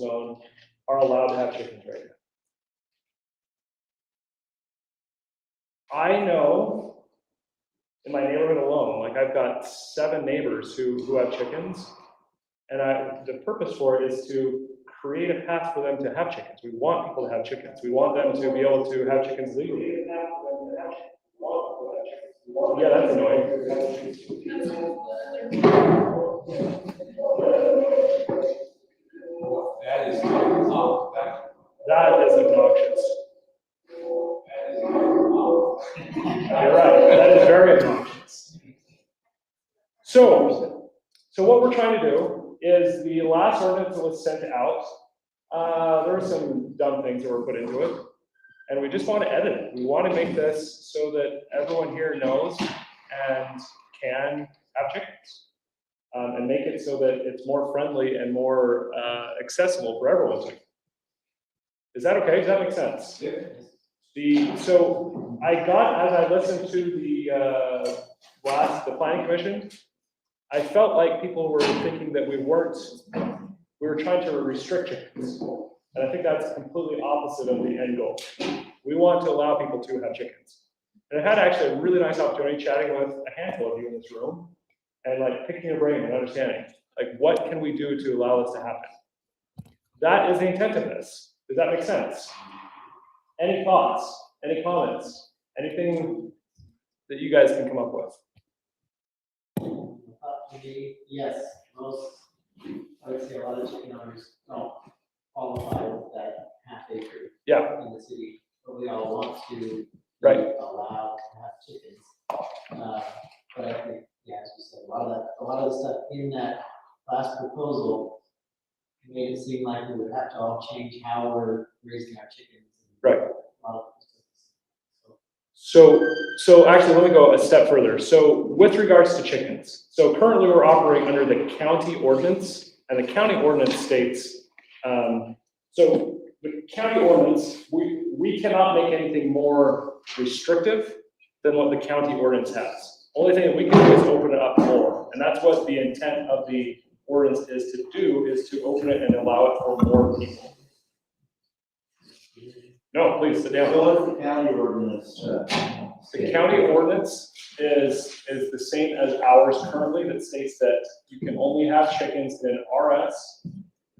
zone are allowed to have chickens right now. I know in my neighborhood alone, like I've got 7 neighbors who have chickens, and the purpose for it is to create a path for them to have chickens. We want people to have chickens. We want them to be able to have chickens legally. Yeah, that's annoying. That is obnoxious. That is obnoxious. You're right. That is very obnoxious. So what we're trying to do is the last ordinance that was sent out, there were some dumb things that were put into it, and we just want to edit it. We want to make this so that everyone here knows and can have chickens, and make it so that it's more friendly and more accessible for everyone. Is that okay? Does that make sense? Yeah. So I got, as I listened to the planning commission, I felt like people were thinking that we were trying to restrict chickens. And I think that's completely opposite of the end goal. We want to allow people to have chickens. And I had actually a really nice opportunity chatting with a handful of you in this room and like picking your brain and understanding, like what can we do to allow this to happen? That is the intent of this. Does that make sense? Any thoughts, any comments, anything that you guys can come up with? Yes, most, I would say a lot of chicken owners don't qualify with that half acre. Yeah. In the city, but we all want to Right. be allowed to have chickens. But I think, yeah, as you said, a lot of the stuff in that last proposal made it seem like we would have to all change how we're raising our chickens. Right. A lot of So actually, let me go a step further. So with regards to chickens, so currently we're operating under the county ordinance, and the county ordinance states, so the county ordinance, we cannot make anything more restrictive than what the county ordinance has. Only thing that we can do is open it up more, and that's what the intent of the ordinance is to do, is to open it and allow it for more people. No, please sit down. So what's the county ordinance? The county ordinance is the same as ours currently, that states that you can only have chickens in an RS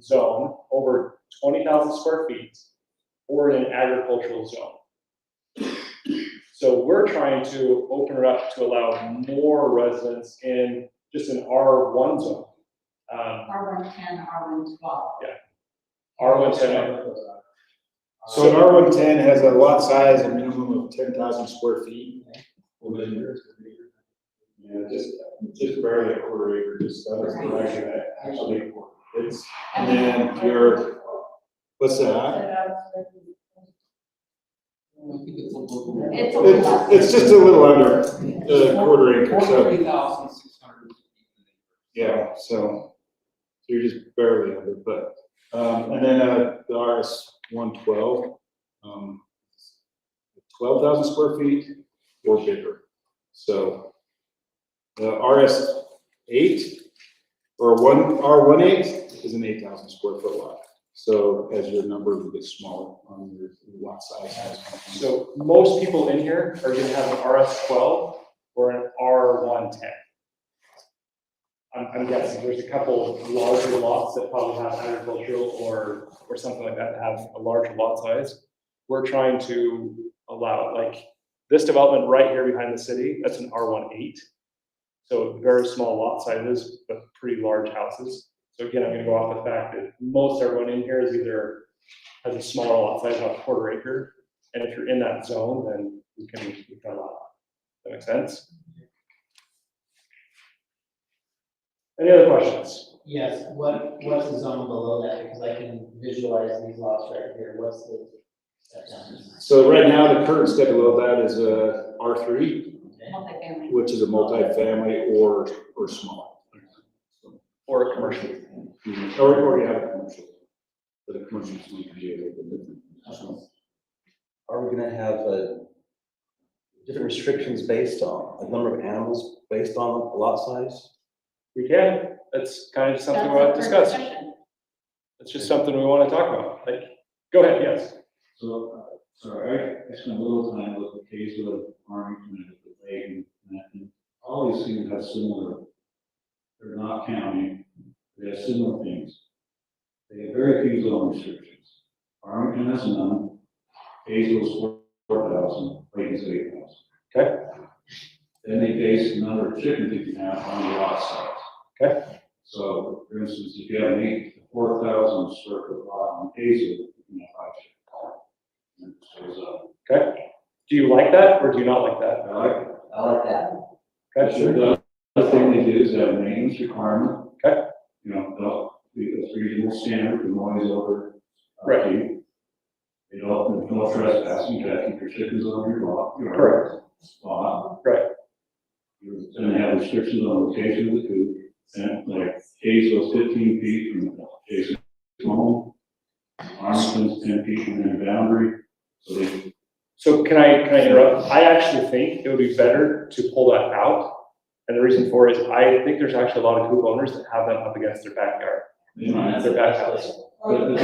zone over 20,000 square feet or in an agricultural zone. So we're trying to open it up to allow more residents in just an R1 zone. R110, R112. R110. So an R110 has a lot size, a minimum of 10,000 square feet. Yeah, just barely a quarter acre, just that is correct. Actually, it's, and then your, what's that? It's just a little under a quarter acre, so. 40,600. Yeah, so you're just barely under, but, and then, the RS 112, 12,000 square feet or bigger. So the RS 8 or R18 is an 8,000 square foot lot. So as your number gets smaller on your lot size. So most people in here are gonna have an RS12 or an R110. I'm guessing there's a couple of larger lots that probably have agricultural or something like that have a larger lot size. We're trying to allow, like this development right here behind the city, that's an R18. So very small lot sizes, but pretty large houses. So again, I'm gonna go off the fact that most everyone in here is either has a smaller lot size, about a quarter acre. And if you're in that zone, then you can allow. That make sense? Any other questions? Yes, what's the zone below that, because I can visualize these lots right here, what's the step down? So right now, the current step below that is a R3, Multifamily. which is a multifamily or small. Or a commercial? Or you have a commercial, but a commercial is going to be a little bit different. So, Are we gonna have different restrictions based on a number of animals based on lot size? We can. That's kind of just something we want to discuss. It's just something we want to talk about. Like, go ahead, yes. So, sorry, I spent a little time with the Kaysville, Arlington, and the Lake, and all these things have similar, they're not county, they have similar things. They have very few zone restrictions. Arlington has none, Kaysville's 4,000, Layton's 8,000. Okay. Then they base the number of chickens you can have on the lot size. Okay. So, for instance, if you have an 4,000 square foot lot in Kaysville, you can have 5 chickens. And it goes up. Okay. Do you like that or do you not like that? I like it. I like that. Okay. So the other thing they do is have a maintenance requirement. Okay. You know, it's reasonable standard for noise over. Right. Feet. There's no trespassing, you gotta keep your chickens on your lot. Your Correct. Spot. Right. You're gonna have restrictions on location of the coop, and like Kaysville's 15 feet from adjacent home. Arlington's 10 feet from their boundary, so they. So can I interrupt? I actually think it would be better to pull that out. And the reason for it is I think there's actually a lot of coop owners that have them up against their backyard. They might. Their back house. But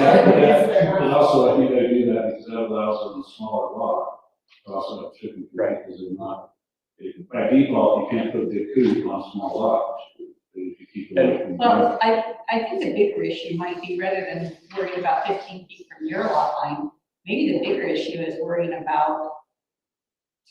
also, I think I do that because that allows them a smaller lot, to also have chicken. coop, Right. Because they're not, by default, you can't put a big coop on a small lot. If you keep it away from. Well, I think the bigger issue might be rather than worrying about 15 feet from your lot line, maybe the bigger issue is worrying about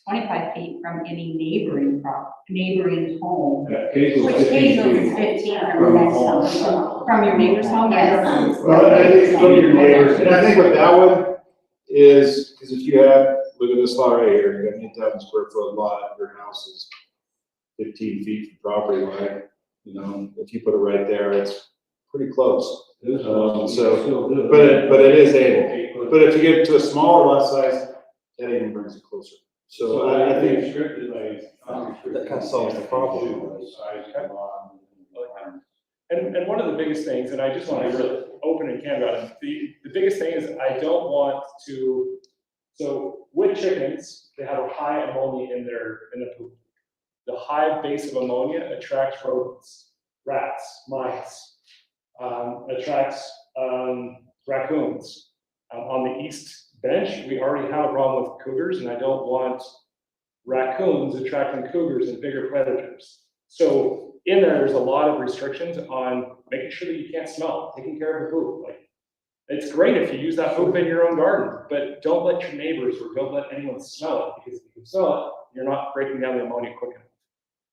25 feet from any neighboring home. Yeah, Kaysville's Which 15 Hazel's feet. 15 from the next home, from your neighbor's home? Yes. Well, I think look at your neighbors, and I think with that one is, because if you have, look at this lot right here, you got an 8,000 square foot lot, your house is 15 feet from property line, you know, if you put it right there, it's pretty close. It is, So, still do but it is able, but if you get to a smaller lot size, that even brings it closer. So I think, restricted by. That kind of solves the problem. Size of the lot. And one of the biggest things, and I just want to be really open and candid about it, the biggest thing is I don't want to, so with chickens, they have a high ammonia in their poop. The high base of ammonia attracts rodents, rats, mice, attracts raccoons. On the east bench, we already have a problem with cougars, and I don't want raccoons attracting cougars and bigger predators. So in there's a lot of restrictions on making sure that you can't smell, taking care of the poop. Like, it's great if you use that poop in your own garden, but don't let your neighbors or don't let anyone smell it, because if you smell it, you're not breaking down the ammonia quick enough.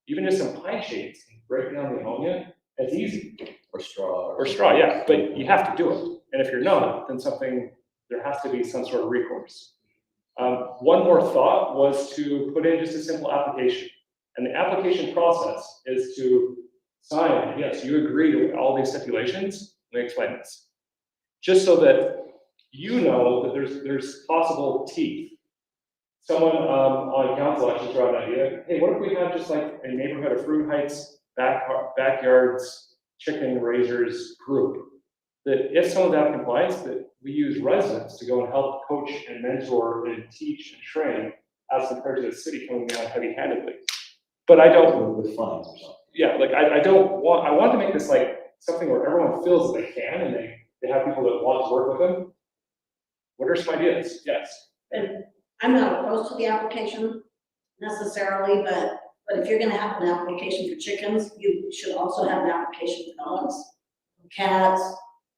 Even just some pine shades can break down the ammonia, it's easy. Or straw. Or straw, yeah, but you have to do it. And if you're not, then there has to be some sort of recourse. One more thought was to put in just a simple application. And the application process is to sign, yes, you agree to all these stipulations. Let me explain this. Just so that you know that there's possible teeth. Someone on council actually threw out an idea. Hey, what if we have just like a neighborhood of Fruit Heights backyards chicken raisers group? That if someone's out of compliance, that we use residents to go and help coach and mentor and teach and train, as compared to the city coming down heavy-handedly. But I don't. With fines or something. Yeah, like I want to make this like something where everyone feels that they can, and they have people that want to work with them. What are some ideas? Yes. And I'm not opposed to the application necessarily, but if you're gonna have an application for chickens, you should also have an application for dogs, cats,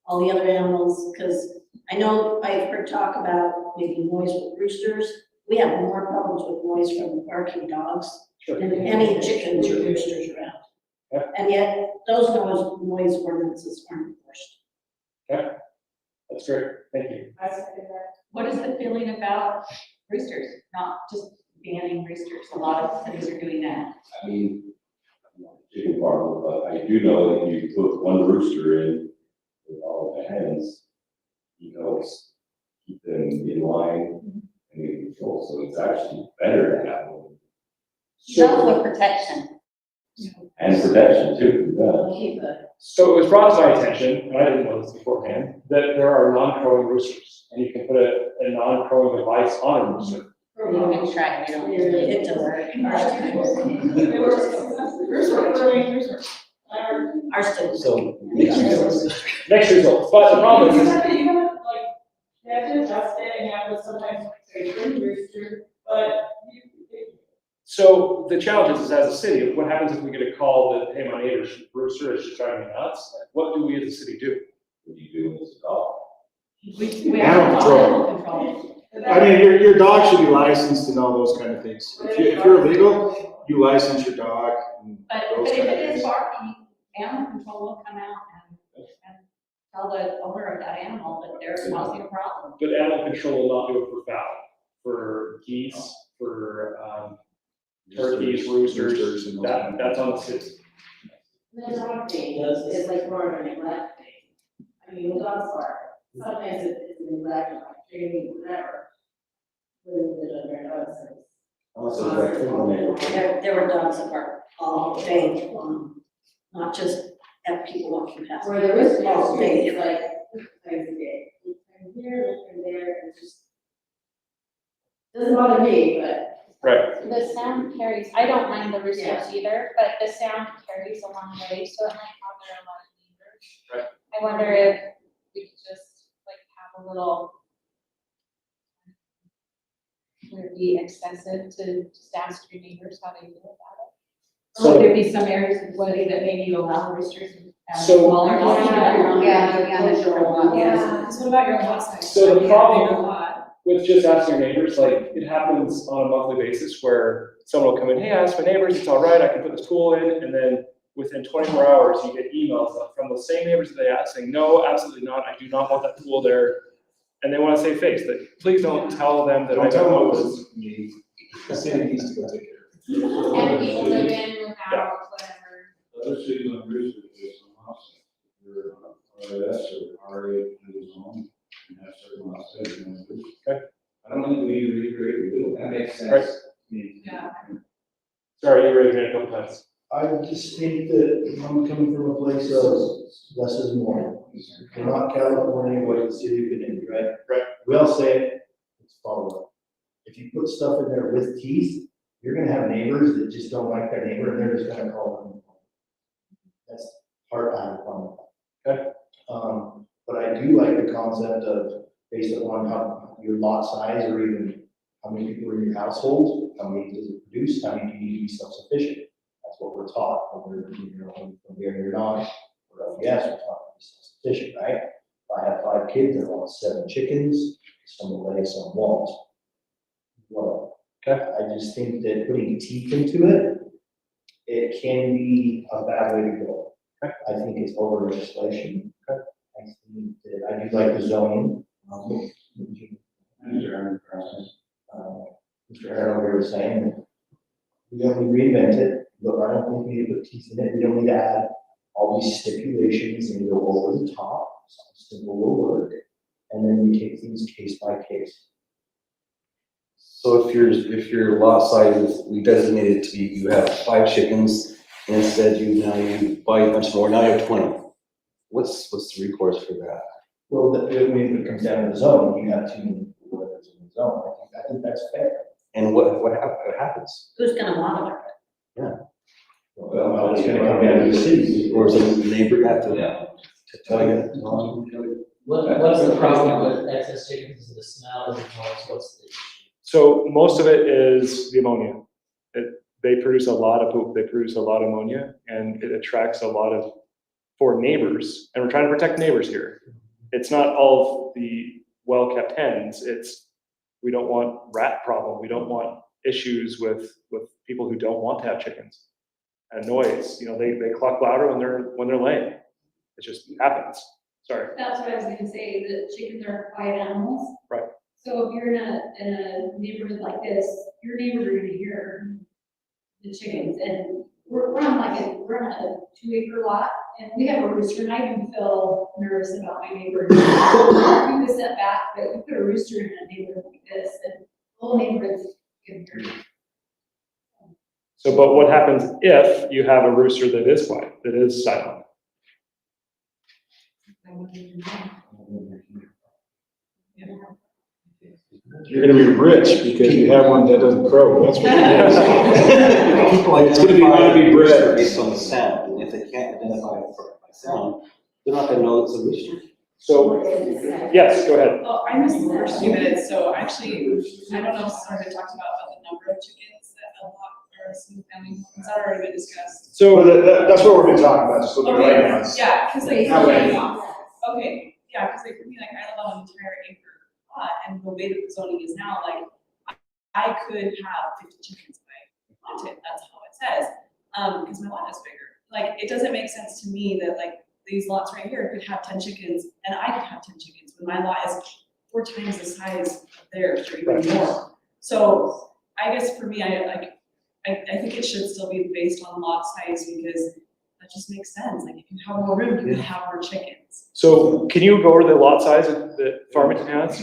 all the other animals, because I know I've heard talk about maybe noise with roosters. We have more problems with noise from barking dogs than any chickens or roosters around. Yeah. And yet, those noise ordinances aren't enforced. Okay, that's great. Thank you. What is the feeling about roosters, not just banning roosters? A lot of cities are doing that. I mean, I'm not a chicken farmer, but I do know that you put one rooster in with all the hens, you know, keep them in line and in control, so it's actually better to have one. Also for protection. And protection too, yeah. So it was brought to my attention, and I didn't know this beforehand, that there are non-crowing roosters, and you can put a non-crowing device on a rooster. You can try, we don't. It doesn't work. Our students. So. Mixed results, but the problem is, You have to adjust it and you have to sometimes say bring rooster, but so the challenge is as a city, what happens if we get a call that, hey, my neighbor's rooster is just driving me nuts? Like, what do we as a city do? What do you do with the dog? We Animal have control. control. I mean, your dog should be licensed to know those kind of things. If you're illegal, you license your dog and But those if kind of it is things. barking, animal control will come out and tell the owner of that animal that they're causing a problem. But animal control will not do it for fowl, for geese, for, turkeys, roosters, and those that, kind of that's on the things. city. the dog thing is like more of a neglect thing. I mean, the dogs bark, sometimes it's neglect, like training, whatever. With the dogs. Unless it's like in the neighborhood. There were dogs that barked all day long, not just at people walking past. Or the rooster, All day. it's like, times a day, from here, from there, it's just. Doesn't bother me, but. Right. The sound carries, I don't mind the roosters Yeah. either, but the sound carries a long way, so it might bother a lot of neighbors. Right. I wonder if we could just like have a little. Would it be excessive to just ask your neighbors how they feel about it? Or would there be some areas of the city that maybe allow roosters to have So- smaller lots? Yeah, the short lot, yes. Because what about your lot size? So the You have a problem- bigger lot. With just asking your neighbors, like, it happens on a monthly basis where someone will come in, hey, I asked my neighbors, it's all right, I can put this pool in, and then within 24 hours, you get emails from the same neighbors that they asked saying, no, absolutely not, I do not want that pool there. And they want to save face, that please don't tell them that I Don't tell don't them want it this. was me. The city needs to go take care of it. And people live in, move out, whatever. Other cities on roosters, there's some offset. Your RS or RA zone, and have certain offsets. Okay. I don't think we need to recreate the wheel. That makes sense. Right. I mean, Yeah. Sorry, you raised it a couple times. I just think that I'm coming from a place of less is more. We're not California, what the city can do, right? Right. We all say it, it's follow up. If you put stuff in there with teeth, you're gonna have neighbors that just don't like their neighbor, and they're just gonna call them. That's part I have a problem with. Okay. But I do like the concept of based upon how your lot size or even how many people are in your household, how many does it produce, how many do you need to be self-sufficient? That's what we're taught, when we're, from here, you're not, or yes, we're taught to be self-sufficient, right? If I have 5 kids, I want 7 chickens, some will lay, some won't. Well, I just think that putting teeth into it, it can be a bad way to go. I think it's over legislation. I think that I do like the zoning. Mr. Harold was saying, that we don't need to reinvent it, but I don't think we need to put teeth in it, we don't need to add all these stipulations and go over the top, some simple will work, and then we take things case by case. So if your lot size is, we designate it to be, you have 5 chickens, and instead you buy a bunch more, now you have 20. What's the recourse for that? Well, when it comes down to the zone, you have too many people that are in the zone, I think that's fair. And what happens? Who's gonna monitor it? Well, it's gonna come down to the city. Or does the neighbor have to tell you? What's the problem with excess chickens? Is it the smell, is it noise, what's the issue? So most of it is the ammonia. They produce a lot of poop, they produce a lot of ammonia, and it attracts a lot of, for neighbors, and we're trying to protect neighbors here. It's not all of the well-kept hens, it's, we don't want rat problem, we don't want issues with people who don't want to have chickens. And noise, they cluck louder when they're laying. It just happens. Sorry. That's what I was gonna say, that chickens are quiet animals. Right. So if you're in a neighborhood like this, your neighbors are gonna hear the chickens, and we're on a 2-acre lot, and we have a rooster, and I even feel nervous about my neighbor. We was set back, but you put a rooster in a neighborhood like this, and the whole neighborhood's gonna hear you. So, but what happens if you have a rooster that is quiet, that is silent? You're gonna be rich because you have one that doesn't crow, that's what it is. People It's gonna be, wanna be bred. based on the sound, if they can't identify by sound, they're not gonna know it's a rooster. So, yes, go ahead. Oh, I missed the first few minutes, so actually, I don't know if Sarah talked about the number of chickens that a lot or a single family home, has that already been discussed? So, That's what we've been talking about, just looking right now. Yeah, cause like, How many? okay, yeah, cause like, for me, like, I live on an entire acre lot, and the way that the zoning is now, like, I could have 50 chickens if I wanted, that's how it says, because my lot is bigger. Like, it doesn't make sense to me that like, these lots right here could have 10 chickens, and I could have 10 chickens, when my lot is 4 times the size of theirs, or even more. So, I guess for me, I think it should still be based on lot size, because that just makes sense, like, if you have more room, you can have more chickens. so can you go over the lot size that Farmington has?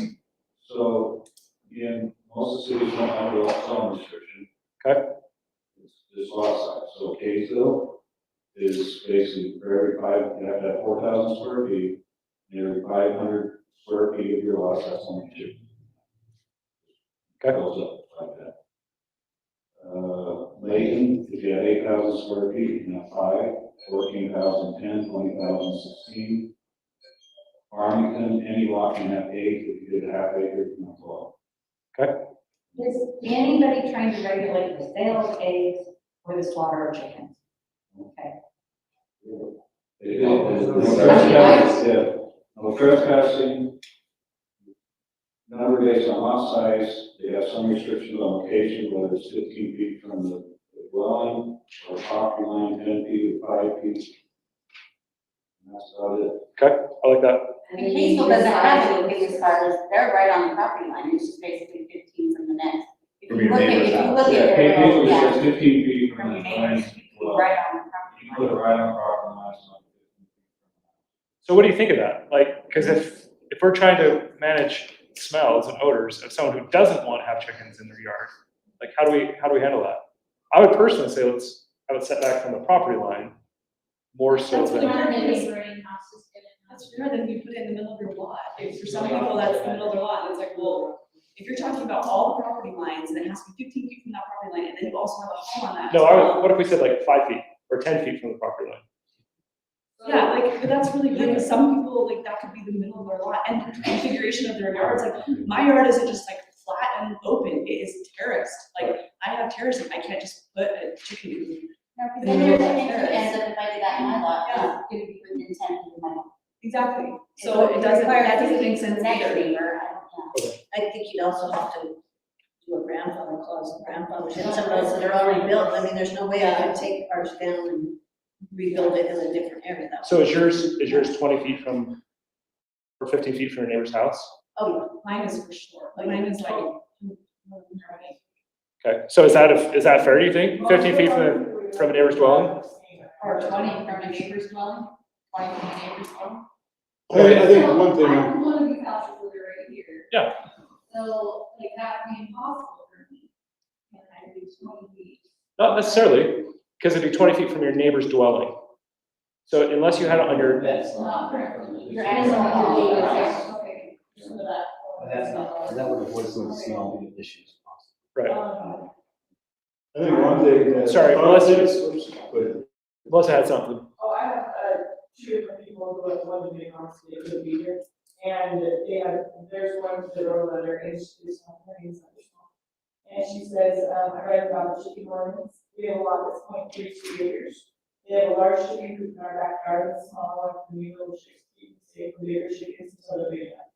So, again, most of the cities don't have a lot zone restriction. Okay. It's lot size, so Kaysville is basically for every 5, you have to have 4,000 square feet, and every 500 square feet of your lot, that's only 2. Okay. Goes up like that. Layton, if you have 8,000 square feet, you can have 5, 14,000, 10, 20,000, 16. Farmington, any lot can have 8, if you did a half acre, you can have 12. Is anybody trying to regulate the sale of eggs or the slaughter of chickens? Okay. No trespassing, number based on lot size, they have some restrictions on location, whether it's 15 feet from the dwelling, or property line, 10 feet or 5 feet. And that's about it. Okay, I like that. And Kaysville doesn't have anything as far as, they're right on the property line, it's just basically 15 from the next. If From you your look at, neighbor's if you house. look at Yeah, their, Kaysville yeah, says 15 feet from from your the neighbors, line. right on the property You line. put it right on property line, it's not 15 feet. So what do you think of that? Like, because if we're trying to manage smells and odors of someone who doesn't want to have chickens in their yard, like how do we handle that? I would personally say let's have it set back from the property line, more so That's than. That's rare that you put it in the middle of your lot. If for some people, that's the middle of their lot, and it's like, well, if you're talking about all the property lines, and it has to be 15 feet from that property line, and then you also have a home on that. No, as well. what if we said like 5 feet or 10 feet from the property line? Yeah, like, but that's really good, because some people, like, that could be the middle of their lot, and the configuration of their yards, like, my yard isn't just like flat and open, it is terraced, like, I have terracing, I can't just put a chicken coop. No, because then there's an ends up if I do that in my lot, it's gonna be within 10 feet of my lot. Exactly, so it doesn't, that doesn't make sense Next either. neighbor, I don't know. I think you'd also have to do a grandfather clause, grandfathers, and some of those that are already built, I mean, there's no way I could take ours down and rebuild it in a different area. That So is yours 20 feet from, or 15 feet from your neighbor's house? Oh, Mine is for sure, like, mine is like. Okay, so is that fair, do you think? 15 feet from a neighbor's dwelling? Or 20 from a neighbor's dwelling? 20 from a neighbor's dwelling? I think one thing, I'm one of these houses that are right here. Yeah. So, like, that would be impossible for me. And I do 20 feet. Not necessarily, because it'd be 20 feet from your neighbor's dwelling. So unless you had it on your, That's Not not. correct. Your animal animal house. Okay. So that. That's not, that would avoid some of the small issues. right, I think one thing that. Sorry, But Melissa had something. Oh, I have, 2 different people who have one to be honest, they could be here. And they have, there's one that wrote a letter, and she's not very small. And she says, I read about the chicken ordinance, we have a lot that's 0.32 acres. They have a large chicken coop in our backyard, and a small one for new little chicks, you can say for bigger chickens until they're big enough.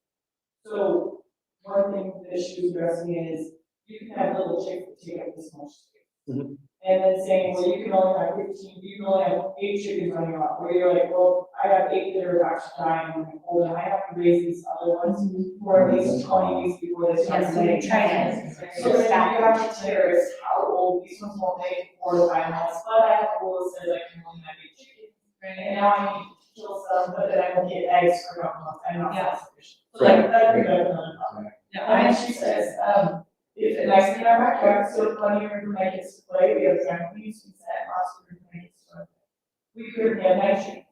So, one thing that she was addressing is, you can have little chicks that take up this much space. Mhm. And then saying, well, you can only have 15, you can only have 8 chickens on your lot, where you're like, well, I have 8 that are actually dying, and I'm old, and I have to raise these other ones for at least 20 weeks before they start Yes, so you're laying. trying to. So then you have to terrace how old these ones won't make 4 to 5 months, but I have a rule that says I can only have 8 chickens. And now I need to kill some, but then I will get eggs for a couple months, I'm not sufficient. So like, that could be another problem. Yeah, And she says, it's a nice thing in our backyard, so plenty of room for my kids to play, we have trampolines, we set lots of room for my kids to play. We currently have 9 chickens.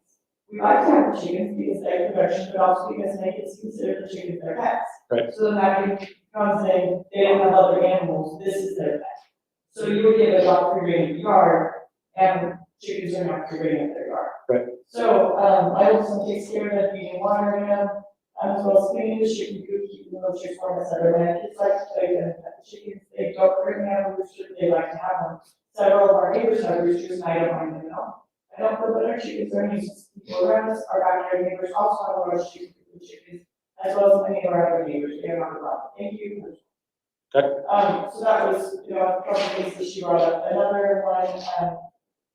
We like to have the chickens because they're production, but also because my kids consider the chickens their pets. Right. So then that becomes saying, they don't have other animals, this is their pet. So you would give a dog free range yard, and chickens are not grading up their yard. Right. So, my oldest one takes care of that, feeding and watering them, as well as cleaning the chicken coop, keeping the little chicks warm, et cetera. My kids like to play with the chickens, they don't bring them a rooster, they like to have them. Several of our neighbors have roosters, and I don't mind them at all. I don't put our chickens or any people around us, our backyard neighbors also have a large chickens, as well as many of our other neighbors, they are not allowed. Thank you. Okay. So that was, a couple of things that she brought up. Another one,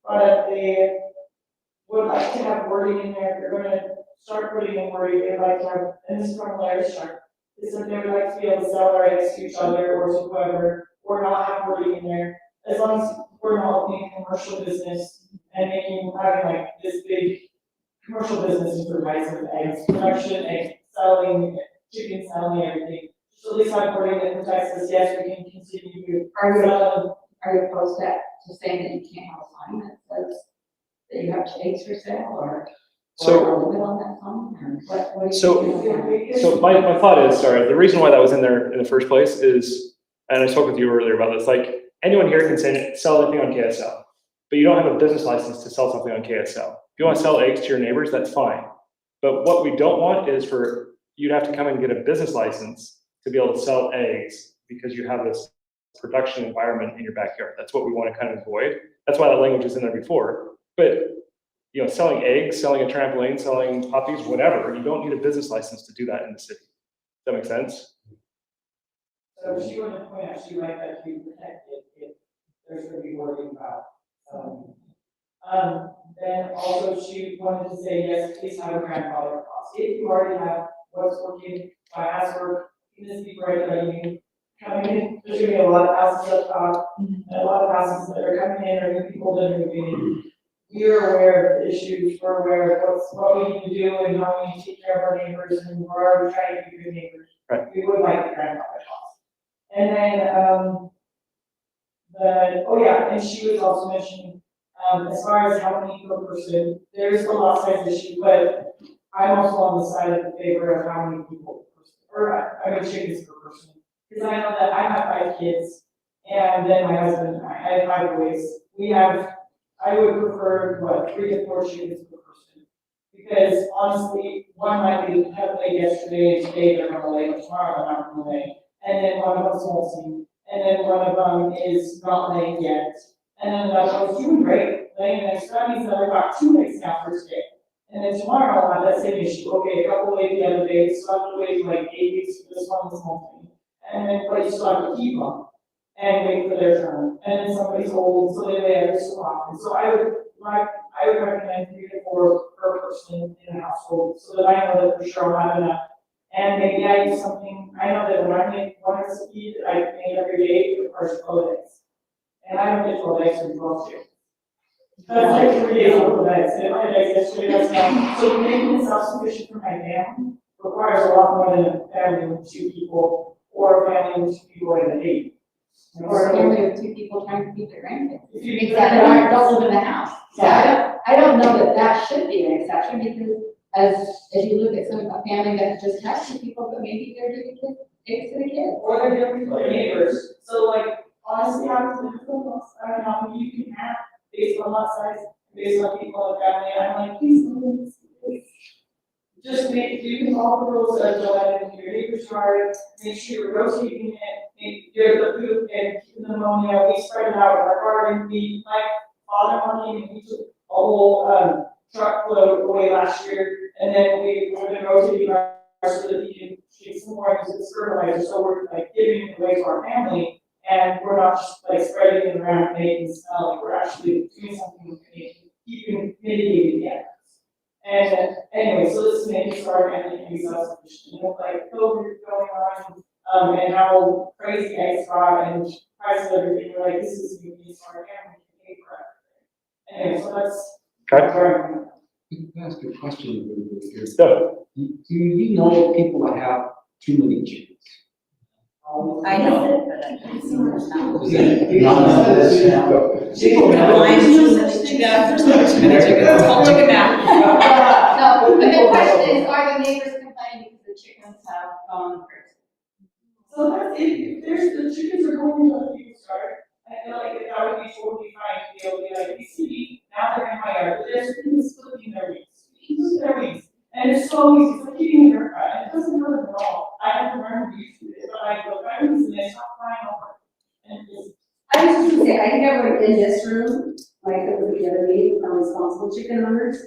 brought up they would like to have wording in there, if they're gonna start putting in wording, they'd like to have, and this is from Larry Sharp. They said they would like to be able to sell our eggs to each other or to whoever, or not have wording in there, as long as we're not making commercial business and having like this big commercial business for of eggs, production, egg selling, chicken selling, everything. So at least have wording that protects us, yes, we can continue to. Are you opposed to saying that you can't have a sign that says that you have eggs for sale or? So- or a limit on that sign, or what do you So- think? So my thought is, sorry, the reason why that was in there in the first place is, and I spoke with you earlier about this, like, anyone here can sell anything on KSL, but you don't have a business license to sell something on KSL. If you want to sell eggs to your neighbors, that's fine. But what we don't want is for you to have to come and get a business license to be able to sell eggs because you have this production environment in your backyard. That's what we want to kind of avoid. That's why that language is in there before. But selling eggs, selling a trampoline, selling puppies, whatever, you don't need a business license to do that in the city. Does that make sense? So she wanted to point out, she liked that to be protected if there's gonna be wording about. Then also she wanted to say, yes, please have a grandfather clause. If you already have what's working, I asked her, can this be right that you coming in, there's gonna be a lot of houses up top, and a lot of houses that are coming in, or new people that are moving in. We are aware of the issues, we're aware of what we need to do and how we need to take care of our neighbors, and we're already trying to be good neighbors. Right. We would like the grandfather clause. And then, and she was also mentioning, as far as how many per person, there's a lot size issue, but I'm also on the side of the favor of how many people per person, or I mean chickens per person. Because I know that I have 5 kids, and then my husband and I have 5 boys. I would prefer, 3 to 4 chickens per person. Because honestly, one might be have laid yesterday, and today they're gonna lay, but tomorrow they're not gonna lay. And then one of them's molting, and then one of them is not laying yet. And then another one's doing great, laying next, that means that I've got 2 eggs now for today. And then tomorrow I'll have that same issue, okay, a couple laid the other day, so I have to wait like 8 weeks for this one that's molting. And then, but you still have to keep them and wait for their turn. And then somebody's old, so they lay every so often. So I would recommend 3 to 4 per person in a household, so that I know that for sure I'll have enough. And maybe I do something, I know that when I make one recipe that I make every day, it requires 12 eggs. And I don't get 12 eggs from 12 chickens. That's like 3 days of 12 eggs, and I had eggs yesterday, that's not. So making it self-sufficient for my family requires a lot more than a family with 2 people, or a family with 2 people and 8. Or a family of 2 people trying to feed their grandkids. If you Exactly, I don't live in the house. So I don't know that should be an exception, because as you look at a family that just has 2 people, but maybe they're giving eggs to the kids. Or they're different from neighbors, so like, honestly, I don't know how many you can have based on lot size, based on people in the family, I'm like, please. Just you can follow the rules of the your neighbor's yard, make sure you're rotating it, make your the food and keep the ammonia, we spread it out with our garden, my father-in-law came and we took a whole, truckload away last year, and then we've been rotating our so that we can take some more into the fertilizer, so we're like giving it away to our family, and we're not just like spreading it around and making it smell, like we're actually doing something with keeping mitigating the efforts. And anyway, so this is making sure our family can be self-sufficient, like COVID going on, and how crazy eggs got and prices of everything, we're like, this is unique, so our family can pay for it. Anyway, so that's. Okay. Can I ask a question? So, Do you know people that have too many chickens? I know, but I don't see what's not. No, but the question is, are the neighbors complaining because the chickens have gone crazy? So that's it, if there's, the chickens are going into the people's yard, I feel like that would be totally fine to be able to be like, you see, now they're in my yard, but they're splitting their weeds, splitting their weeds. And it's so easy, it's like eating your cut, it doesn't hurt at all. I have to learn to use it, but I go, I use it, I stop crying over it. And it's, I was just gonna say, I think everyone in this room, like it was the other meeting, are responsible chicken owners.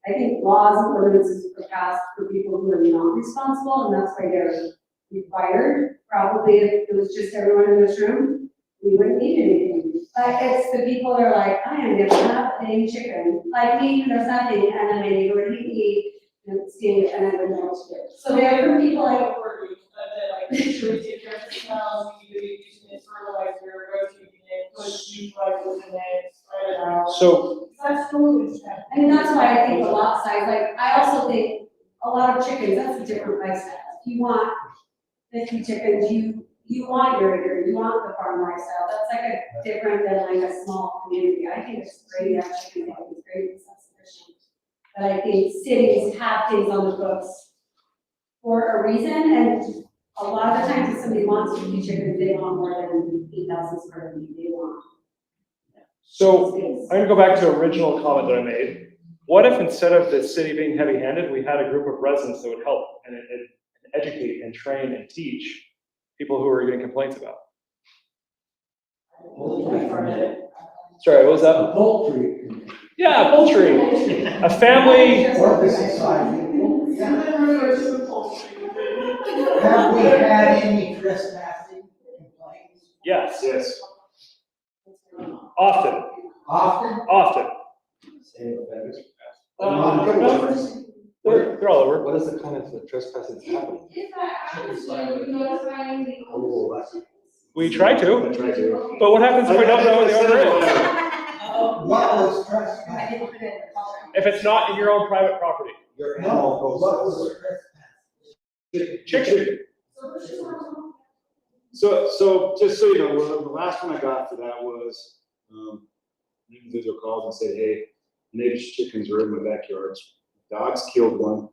I think laws and ordinances are passed for people who are not responsible, and that's why they're required. Probably if it was just everyone in this room, we wouldn't need anything. But it's the people that are like, I am gonna have a chicken, like me, who does nothing, and then my neighbor would hate me, and Steve, and I would know what to do. So there are people like, like, make sure we take care of the smells, we do using it fertilizer, rotating it, put neutralizers in it, spread it out. So, That's totally true. I mean, that's why I think the lot size, like, I also think a lot of chickens, that's a different lifestyle. If you want 50 chickens, you want your acre, you want the farm lifestyle, that's like a different than like a small community. I think it's great to have chickens, I think it's great, it's self-sufficient. But I think cities have things on the books for a reason, and a lot of the times if somebody wants 50 chickens, they want more than 8,000 square feet, they want. so I'm gonna go back to the original comment that I made. What if instead of the city being heavy-handed, we had a group of residents that would help and educate and train and teach people who are getting complaints about? Sorry, what was that? Poultry. Yeah, poultry. A family. Or the society. Have we had any trespassing complaints? Yes, Yes. often, Often? often. Same offenders. They're all over. What is the kind of trespassing that's happening? Oh, that's. We try to, I try to. but what happens if we don't know who the owner is? What was trespassing? If it's not in your own private property? Your No, animal goes. what was trespassing? Chicken. So just so you know, the last one I got for that was, an individual called and said, hey, neighbor's chickens are in my backyard. Dogs killed one.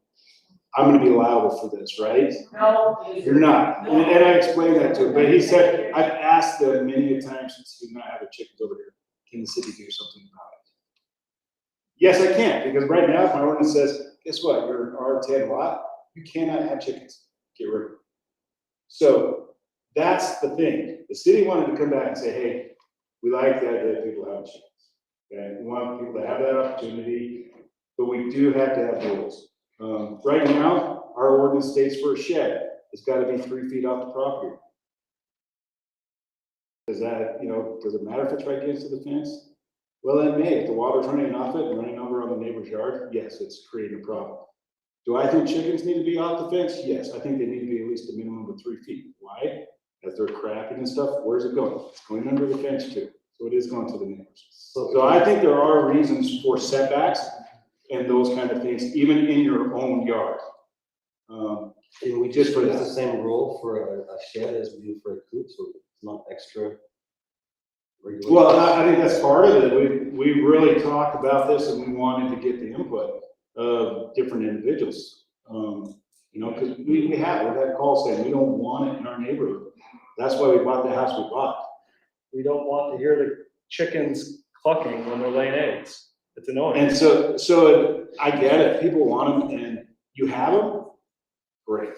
I'm gonna be liable for this, right? No. You're not. And I explained that to him, but he said, I've asked them many a time since we not have the chickens over here, can the city do something about it? Yes, I can, because right now, my ordinance says, guess what, you're an R10 lot, you cannot have chickens, get rid of them. So, that's the thing, the city wanted to come back and say, hey, we like the idea that people have chickens. Okay, we want people to have that opportunity, but we do have to have rules. Right now, our ordinance states for a shed, it's gotta be 3 feet off the property. Does that, does it matter if it's right against the fence? Well, it may, if the water's running off it and running over on the neighbor's yard, yes, it's creating a problem. Do I think chickens need to be off the fence? Yes, I think they need to be at least a minimum of 3 feet. Why? As they're crapping and stuff, where's it going? It's going under the fence too. So it is going to the neighbors. So I think there are reasons for setbacks and those kind of things, even in your own yard. Can we just put the same rule for a shed as we do for a coop, so it's not extra regulation? Well, I think that's part of it. We really talked about this and we wanted to get the input of different individuals. Because we've had a call saying we don't want it in our neighborhood. That's why we bought the house we bought. We don't want to hear the chickens clucking when they're laying eggs. It's annoying. And so I get it. People want them and you have them. Great.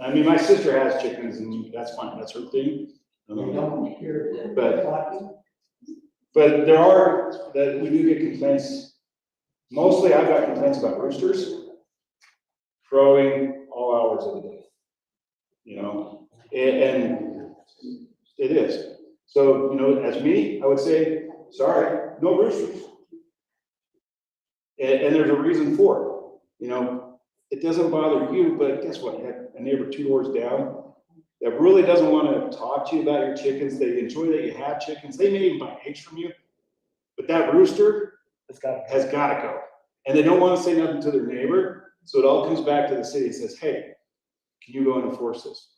I mean, my sister has chickens and that's fine. That's her thing. But there are, that we do get complaints. Mostly I've got complaints about roosters crowing all hours of the day. And it is. So, as me, I would say, sorry, no roosters. And there's a reason for it. It doesn't bother you, but guess what? You have a neighbor 2 doors down that really doesn't want to talk to you about your chickens. They enjoy that you have chickens. They may even buy eggs from you, but that rooster has got to go. And they don't want to say nothing to their neighbor. So it all comes back to the city and says, hey, can you go and enforce this?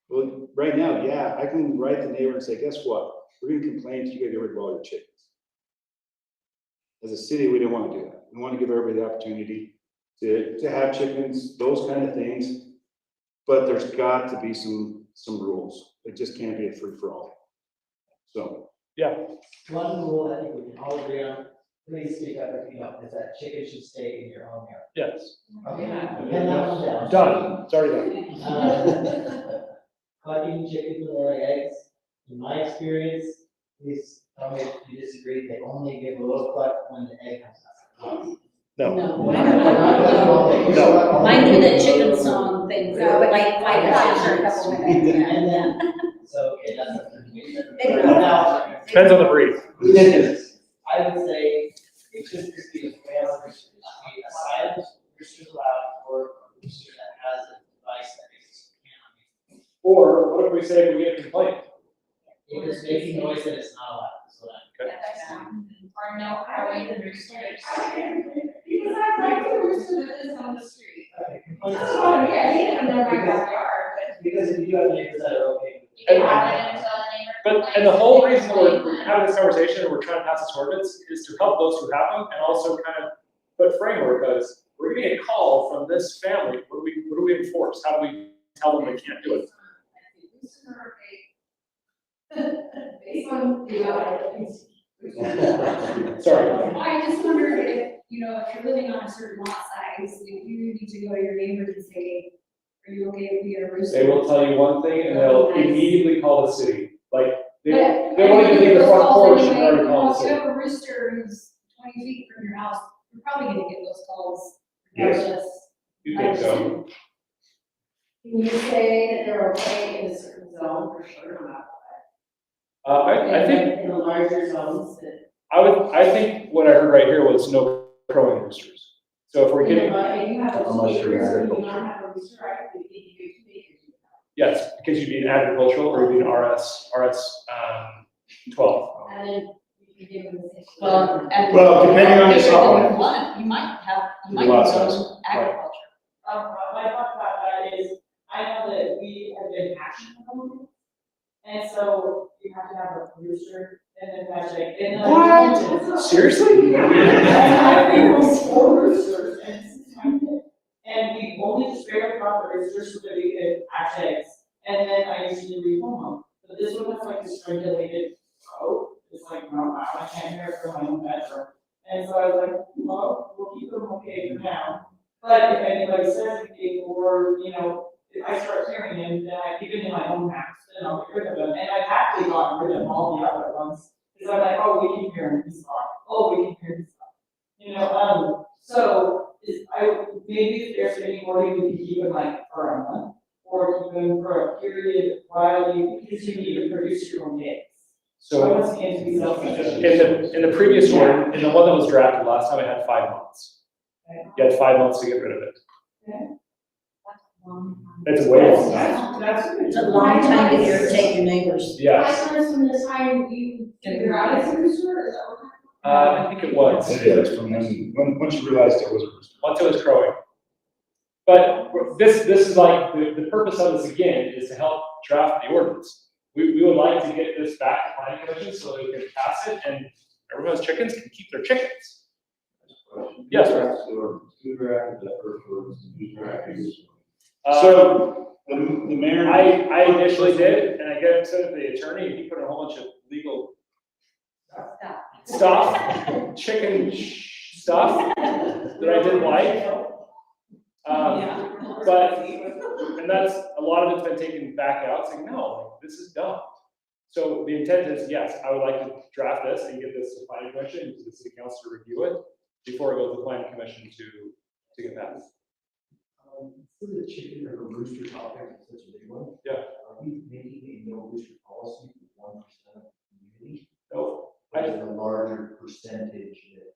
Well, right now, yeah, I can write the neighbor and say, guess what? We're going to complain to you, get rid of all your chickens. As a city, we didn't want to do that. We want to give everybody the opportunity to have chickens, those kind of things. But there's got to be some rules. It just can't be a free-for-all. So. Yeah, One rule I think we can all agree on, please speak up if you don't, is that chickens should stay in your own yard. yes, Okay, pen that one down. done, it's already done. Clucking chickens will lay eggs, in my experience, please tell me if you disagree, they only give a little cluck when the egg comes out. No. No. Mine do the chicken song thing, for No, but like I 5 got or a couple minutes. And then, so, okay, that's up to you. Maybe Now, Depends on the breed. I would say it should just be a family, it should be a silent rooster allowed for a rooster that has a device that makes it can. Or what if we say we get a complaint? If it's making noise, then it's not allowed, so that. Or no crowing the roosters. Because I like the rooster that is on the street. Because Yeah, he can know my backyard, if you have neighbors that are okay. You can have it until the neighbor. But, and the whole reason we're having this conversation and we're trying to pass this ordinance is to help those who have them and also kind of put framework, because we're getting a call from this family, what do we enforce? How do we tell them they can't do it? based on, Sorry. I just wondered if, if you're living on a certain lot size, if you need to go to your neighbors and say, are you okay if we get a rooster? They will tell you one thing and they'll immediately call the city. Like, they But won't even leave the front porch and anyway, already call the if you city. have a rooster who's 20 feet from your house, you're probably gonna get those calls Yes. regardless. You think so? Can you say that they're okay in a certain zone for sure, not? I think, In the larger zones that. I think what I heard right here was no crowing roosters. So if we're getting, If you have a Unless you're in rooster, you agriculture. don't have a rooster, I think you need to do 2 acres. yes, because you'd be an agricultural or you'd be an RS 12. And then you can give them the. Well, and. Well, depending on the bigger size. than one, you might have, you The might lot have size, agriculture. my thought about that is, I know that we have been action components. And so you have to have a rooster and then that's like, and then. What? Seriously? I think it was 4 roosters and this is my kid. And we only just barely got the roosters so that we could hatch eggs. And then I usually rehome them. But this one has like this regulated row. It's like, no, I can't hear it from my own bedroom. And so I was like, well, we'll keep them okay for now. But if anybody says anything or, if I start hearing them, then I keep it in my own house, then I'll get rid of them. And I've happily gotten rid of all the other ones. Because I'm like, oh, we can hear this song. Oh, we can hear this song. So maybe if there's any more, you can keep them like for a month. Or keep them for a period while you continue to produce your own eggs. So I So want to be self-sufficient. in the previous one, in the one that was drafted last time, it had 5 months. You had 5 months to get rid of it. It's way long time. It's a long time to irritate your neighbors. Yes, 5 months from the time you figure out it's a rooster, is that what? I think it was. It is, from once you realized it was a rooster. Once it was crowing. But this is like, the purpose of this again is to help draft the ordinance. We would like to get this back to planning commission so that we can pass it and everyone who has chickens can keep their chickens. Yes, sir. Who drafted that first ordinance? Who drafted this one? So, the mayor. I initially did, and I got sent to the attorney, and he put in a whole bunch of legal stuff, chicken stuff that I didn't like. But, and that's, a lot of it's been taken back out, saying, no, this is dumb. So the intent is, yes, I would like to draft this and get this to planning commission, and to the city council to review it before it goes to planning commission to get passed. For the chicken or the rooster topic, such a big one. Yeah. Are we making a no rooster policy for 1% of the community? No, Or is it a larger percentage that?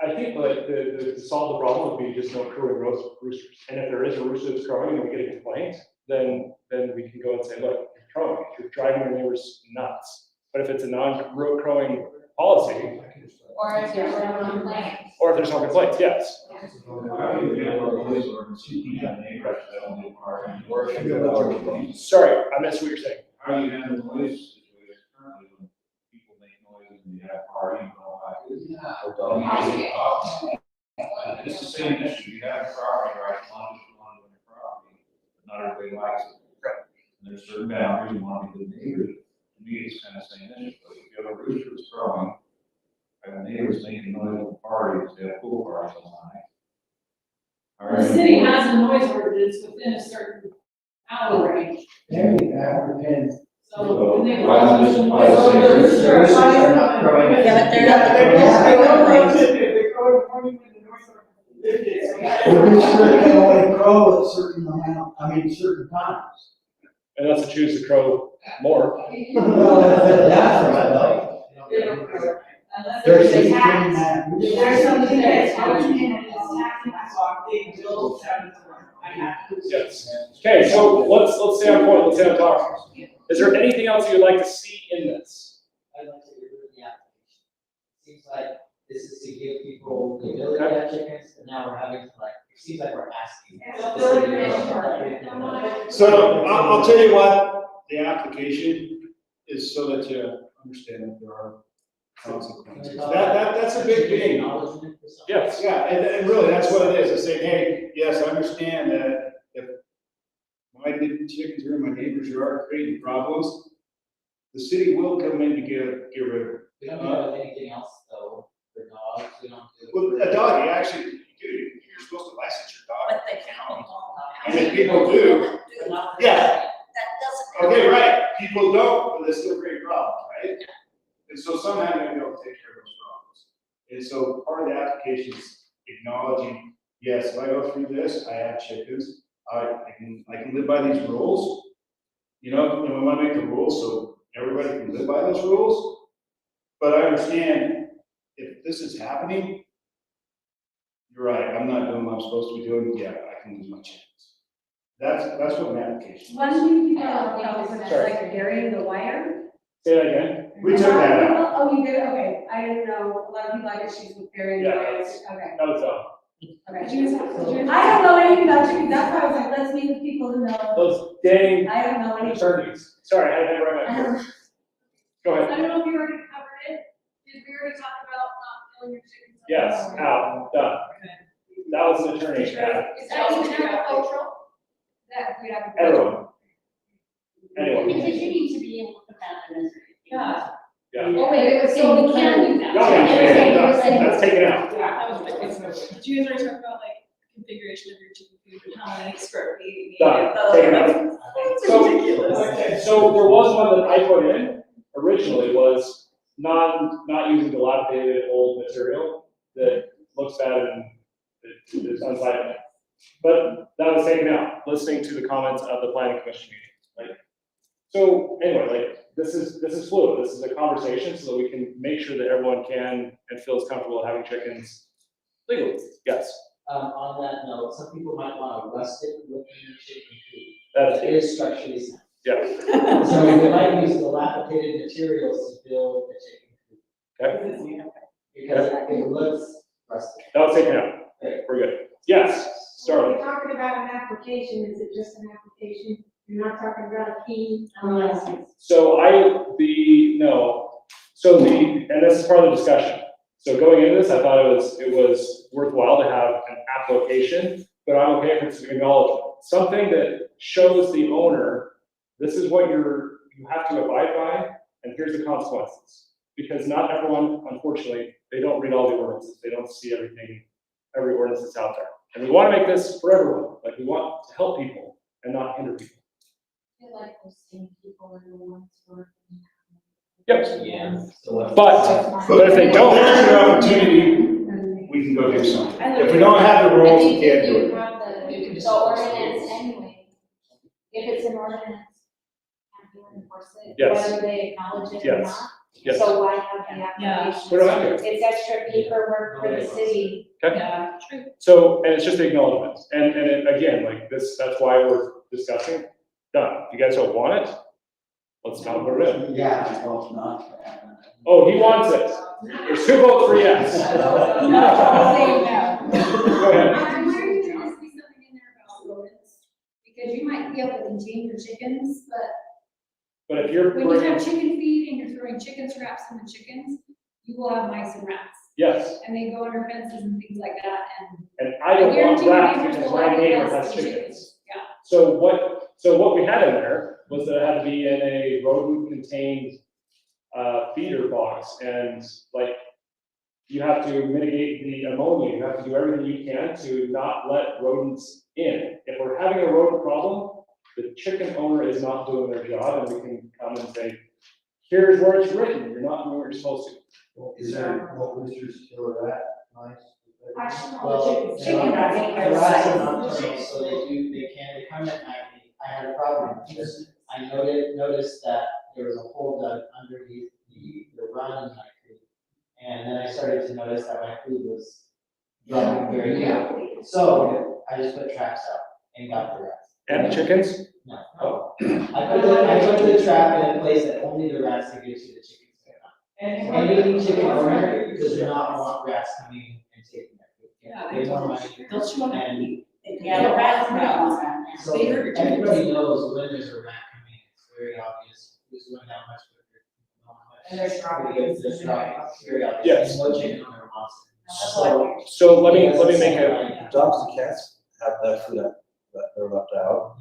I think like to solve the problem would be just no crowing roosters. And if there is a rooster that's crowing and we get a complaint, then we can go and say, look, you're crowing, you're driving your neighbors nuts. But if it's a non-crowing policy, Or if there's no complaints. or if there's no complaints, yes. Sorry, I missed what you're saying. How do you handle the noise situation currently when people make noise and you have parties and all that? It's the same issue, you have property rights, as long as you want to own your property, but not everybody likes it. And there's certain boundaries, you want to be good neighbors, and to me, it's kind of saying, this, but if you have a rooster that's crowing, and the neighbors making noise at the parties, they have pool parties all night. All The right. city has a noise ordinance within a certain hour range, Maybe that depends. so. when they- Why not just apply the same The rooster? roosters are not growing. Yeah, but they're not. They go in the morning when the noise ordinance. The rooster can only crow at certain amount, certain times. Unless it chooses to crow more. Well, that's right, though. They don't care. Unless There's there's a a tax. between that. If there's something that's coming in and it's taxing my clock, they will tell me to run. I have to. Yes. Okay, so let's stay on point, let's stay on topic. Is there anything else you'd like to see in this? I'd like to get rid of the application. Seems like this is to give people the ability to have chickens, and now we're having to like, it seems like we're asking. So I'll tell you what, the application is so that you understand that there are consequences. That's a big thing. Acknowledgement for something. Yes. Yeah, and really, that's what it is. It's saying, hey, yes, I understand that if my chickens are in my neighbor's yard creating problems, the city will come in to get rid of it. We don't have anything else though, for dogs, we don't do. Well, a dog, you actually, you're supposed to license your dog. But they can't. I mean, people do. But not for- Yeah. That doesn't. Okay, right, people don't, but they still create problems, right? And so somehow they're gonna be able to take care of those problems. And so part of the application is acknowledging, yes, if I go through this, I have chickens, I can live by these rules. You know, we wanna make the rules so everybody can live by those rules. But I understand if this is happening, you're right, I'm not doing what I'm supposed to be doing, yeah, I can lose my chickens. That's what an application is. One thing you Sorry. like burying the wire. Say that again? We took that out. Oh, you did, okay, I didn't know, a lot of people have issues with burying the Yeah, wires, that's- okay. That was, Okay. I don't know anything about chickens, that's why I was like, let's meet with people who know. those dang I don't know anything. attorneys. Sorry, I had that right back there. Go ahead. I don't know if you already covered it, did we already talk about not killing your chickens? Yes, out, done. That was an attorney. Is that even agricultural? That we have. Everyone. Anyone. Because you need to be able to put that in this. Yeah. Yeah. Oh, wait, it was saying we can do that. No, that's taken out. Yeah, that was, did you guys already talk about like configuration of your chicken coop and how many square feet you need? Done, taken out. That's So- ridiculous. So there was one that I put in originally was not using dilapidated old material that looks bad and it's unsightly. But that was taken out, listening to the comments of the planning commission meeting, right? So anyway, like, this is fluid, this is a conversation so that we can make sure that everyone can and feels comfortable having chickens legally, yes. On that note, some people might want a rustic looking chicken coop. That's That is structurally sound. yeah. So they might use dilapidated materials to build a chicken coop. Okay, Because it looks rustic. that was taken out, we're good. Yes, Starling. We're talking about an application, is it just an application? You're not talking about a key? So and this is part of the discussion. So going into this, I thought it was worthwhile to have an application, but I'm okay if it's an acknowledgement. Something that shows the owner, this is what you have to abide by, and here's the consequences. Because not everyone, unfortunately, they don't read all the ordinances, they don't see everything, every ordinance that's out there. And we want to make this for everyone, like we want to help people and not hinder people. I feel like those same people are the ones who are. Yep. Yeah. But if they don't, There's your opportunity, we can go do something. If we don't have the rules, we can't do it. The ordinance anyway. If it's an ordinance, can't you enforce it? Yes. Whether they acknowledge it or Yes. not. Yes. So why have the Yeah. application? We don't have to. It's extra paperwork for the city. Okay. Yeah, true. So, and it's just the acknowledgement. And again, like this, that's why we're discussing. Done. If you guys don't want it, let's not put it in. Yeah, I hope not. Oh, he wants it. There's 2 votes for yes. Go ahead. I'm wondering if there must be something in there about rodents, because you might be able to contain your chickens, but But if you're when you bringing, have chicken feed and you're throwing chicken scraps in the chickens, you will have mice and rats, yes, and they go under fences and things like that, and and I don't want guarantee your that neighbors because will my like it neighbor less has than chickens. Yeah. So what we had in there was that it had to be in a rodent-contained feeder box, and like, you have to mitigate the ammonia, you have to do everything you can to not let rodents in. If we're having a rodent problem, the chicken owner is not doing their job, and we can come and say, here's where it's written, you're not doing what you're supposed to. Well, is there, what roosters still are at, nice? Actually, all Well, the chickens. Chicken rats The are rats are size. nocturnal, so they come at night. I had a problem because I noticed that there was a hole dug underneath the run in my coop. And then I started to notice that my food was dropping very quickly. So I just put traps out and got the rats. And the chickens? No. I put the trap in a place that only the rats can get to the chickens. And Any chicken owner does not want rats coming and taking their food. Yeah, They want my They'll chew on it. and Yeah, the rats are not on that. so everybody knows when there's a rat coming. It's very obvious who's going down much quicker. And they're dropping. They're dropping. It's very obvious. Yes. No chicken owner wants it. So, So let me make a, Dogs and cats have that food that they're left out.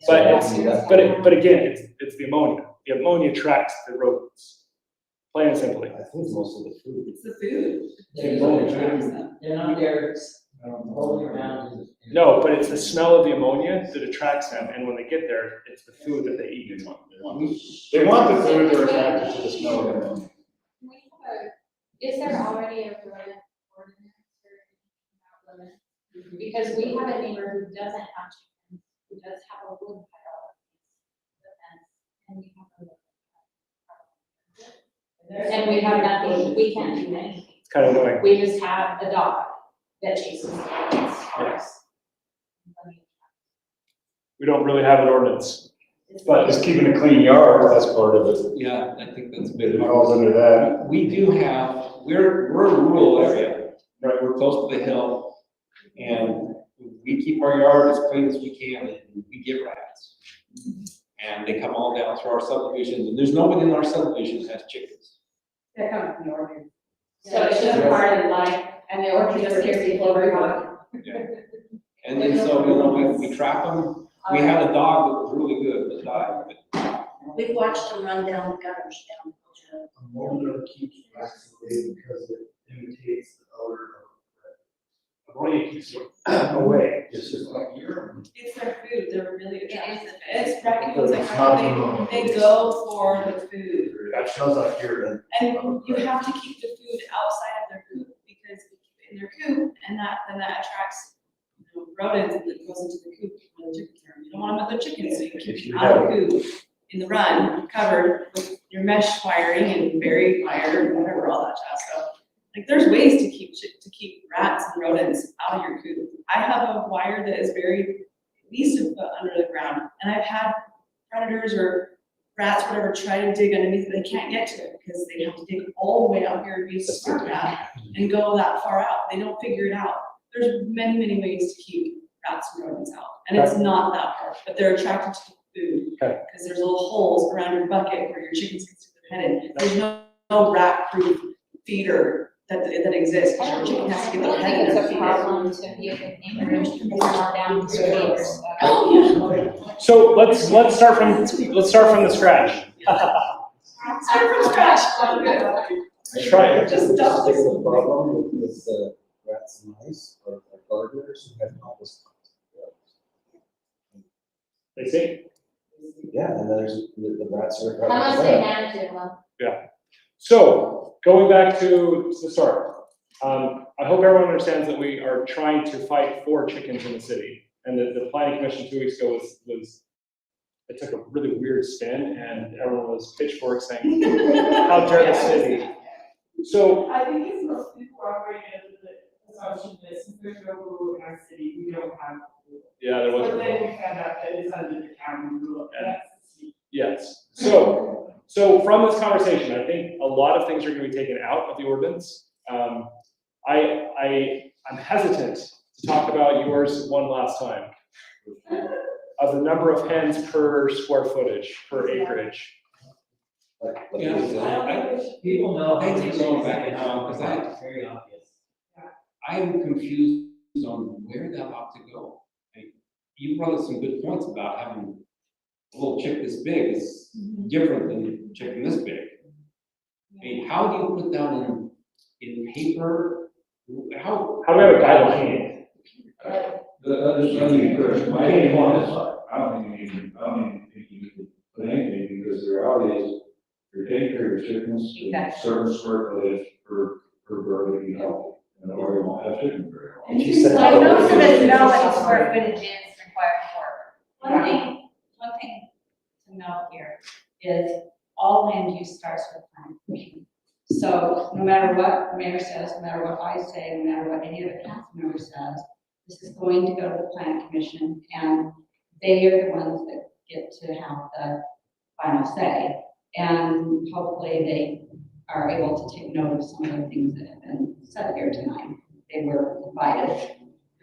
but but again, it's the ammonia. The ammonia attracts the rodents. Plain and simply. I think most of the food. It's the food. They're not there rolling around. No, but it's the smell of the ammonia that attracts them, and when they get there, it's the food that they eat. They want the food, they're attracted to the smell of it. Is there already a rodent ordinance or anything about limits? Because we have a neighbor who doesn't have chickens, who does have a wood pile. And we have a. And we have nothing, we can't do anything. It's kind of annoying. We just have a dog that chases the rodents for us. We don't really have an ordinance, but Just keeping a clean yard, that's part of it. Yeah, I think that's a big It part. falls under that. We do have, we're a rural area, right, we're close to the hill, and we keep our yard as clean as we can, and we get rats. And they come all down through our subdivisions, and there's nobody in our subdivision that has chickens. They're coming from the ordinance. So it's just part of life, and the ordinance just gives people every one. And then so, you know, we trap them, we had a dog that was really good, that died, but We've watched them run down the gutters down. Ammonia keeps rats away because it imitates the odor of ammonia keeps you away. It's just like urine. It's their food, they're really attracted to it. It's raccoons, like, It's not ammonia. they go for the food. That smells like urine. And you have to keep the food outside of their coop, because if you keep it in their coop, and then that attracts, you know, rodents that goes into the coop when the chickens are. You don't want them with the chickens, so you keep If you them out of the coop, in the run, covered with your mesh wiring and buried wire and whatever, all that jazz. So, like, there's ways to keep rats and rodents out of your coop. I have a wire that is buried at least a foot under the ground, and I've had predators or rats, whatever, try to dig underneath it, they can't get to it, because they have to dig all the way out here and be a smart rat and go that far out, they don't figure it out. There's many, many ways to keep rats and rodents out, and it's not that hard, but they're attracted to the food. Okay. Because there's little holes around your bucket where your chickens can stick their head in, there's no rat-proof feeder that exists, because your chicken has to get I their don't head think in it's their a feeder. problem to be a good neighbor, because we're down the street. Oh, So let's start from the scratch. Start from scratch. Try it. Just dump It's a problem with rats and mice or gardeners who have all this. They see? Yeah, and then there's the rats are. Unless they hand it to them. So, going back to the start, I hope everyone understands that we are trying to fight for chickens in the city. And the planning commission 2 weeks ago it took a really weird spin, and everyone was pitchfork saying, how dare the city? So, I think it's most people are operating under the assumption that since there's no rule in our city, we don't have. yeah, there was. But then we found out that it's under the county rule. That's Yes, so from this conversation, I think a lot of things are gonna be taken out of the ordinance. I'm hesitant to talk about yours one last time. Of the number of hens per square footage, per acreage. People know. I think going back in time, because It's very obvious. I'm confused on where that ought to go. Like, you brought up some good points about having a little chick this big is different than a chicken this big. I mean, how do you put down in paper, how? How do we have a guideline? Let me be clear, my opinion is, I don't think you can put anything, because the reality is, you're taking care of your chickens, to a certain square footage per bird that you have, and or you won't have chickens very long. And most of us know what the square footage is required for. One thing to note here is all land use starts with planning commission. So no matter what the mayor says, no matter what I say, no matter what any of the council member says, this is going to go to the planning commission, and they are the ones that get to have the final say. And hopefully they are able to take note of some of the things that have been said here tonight. They were invited,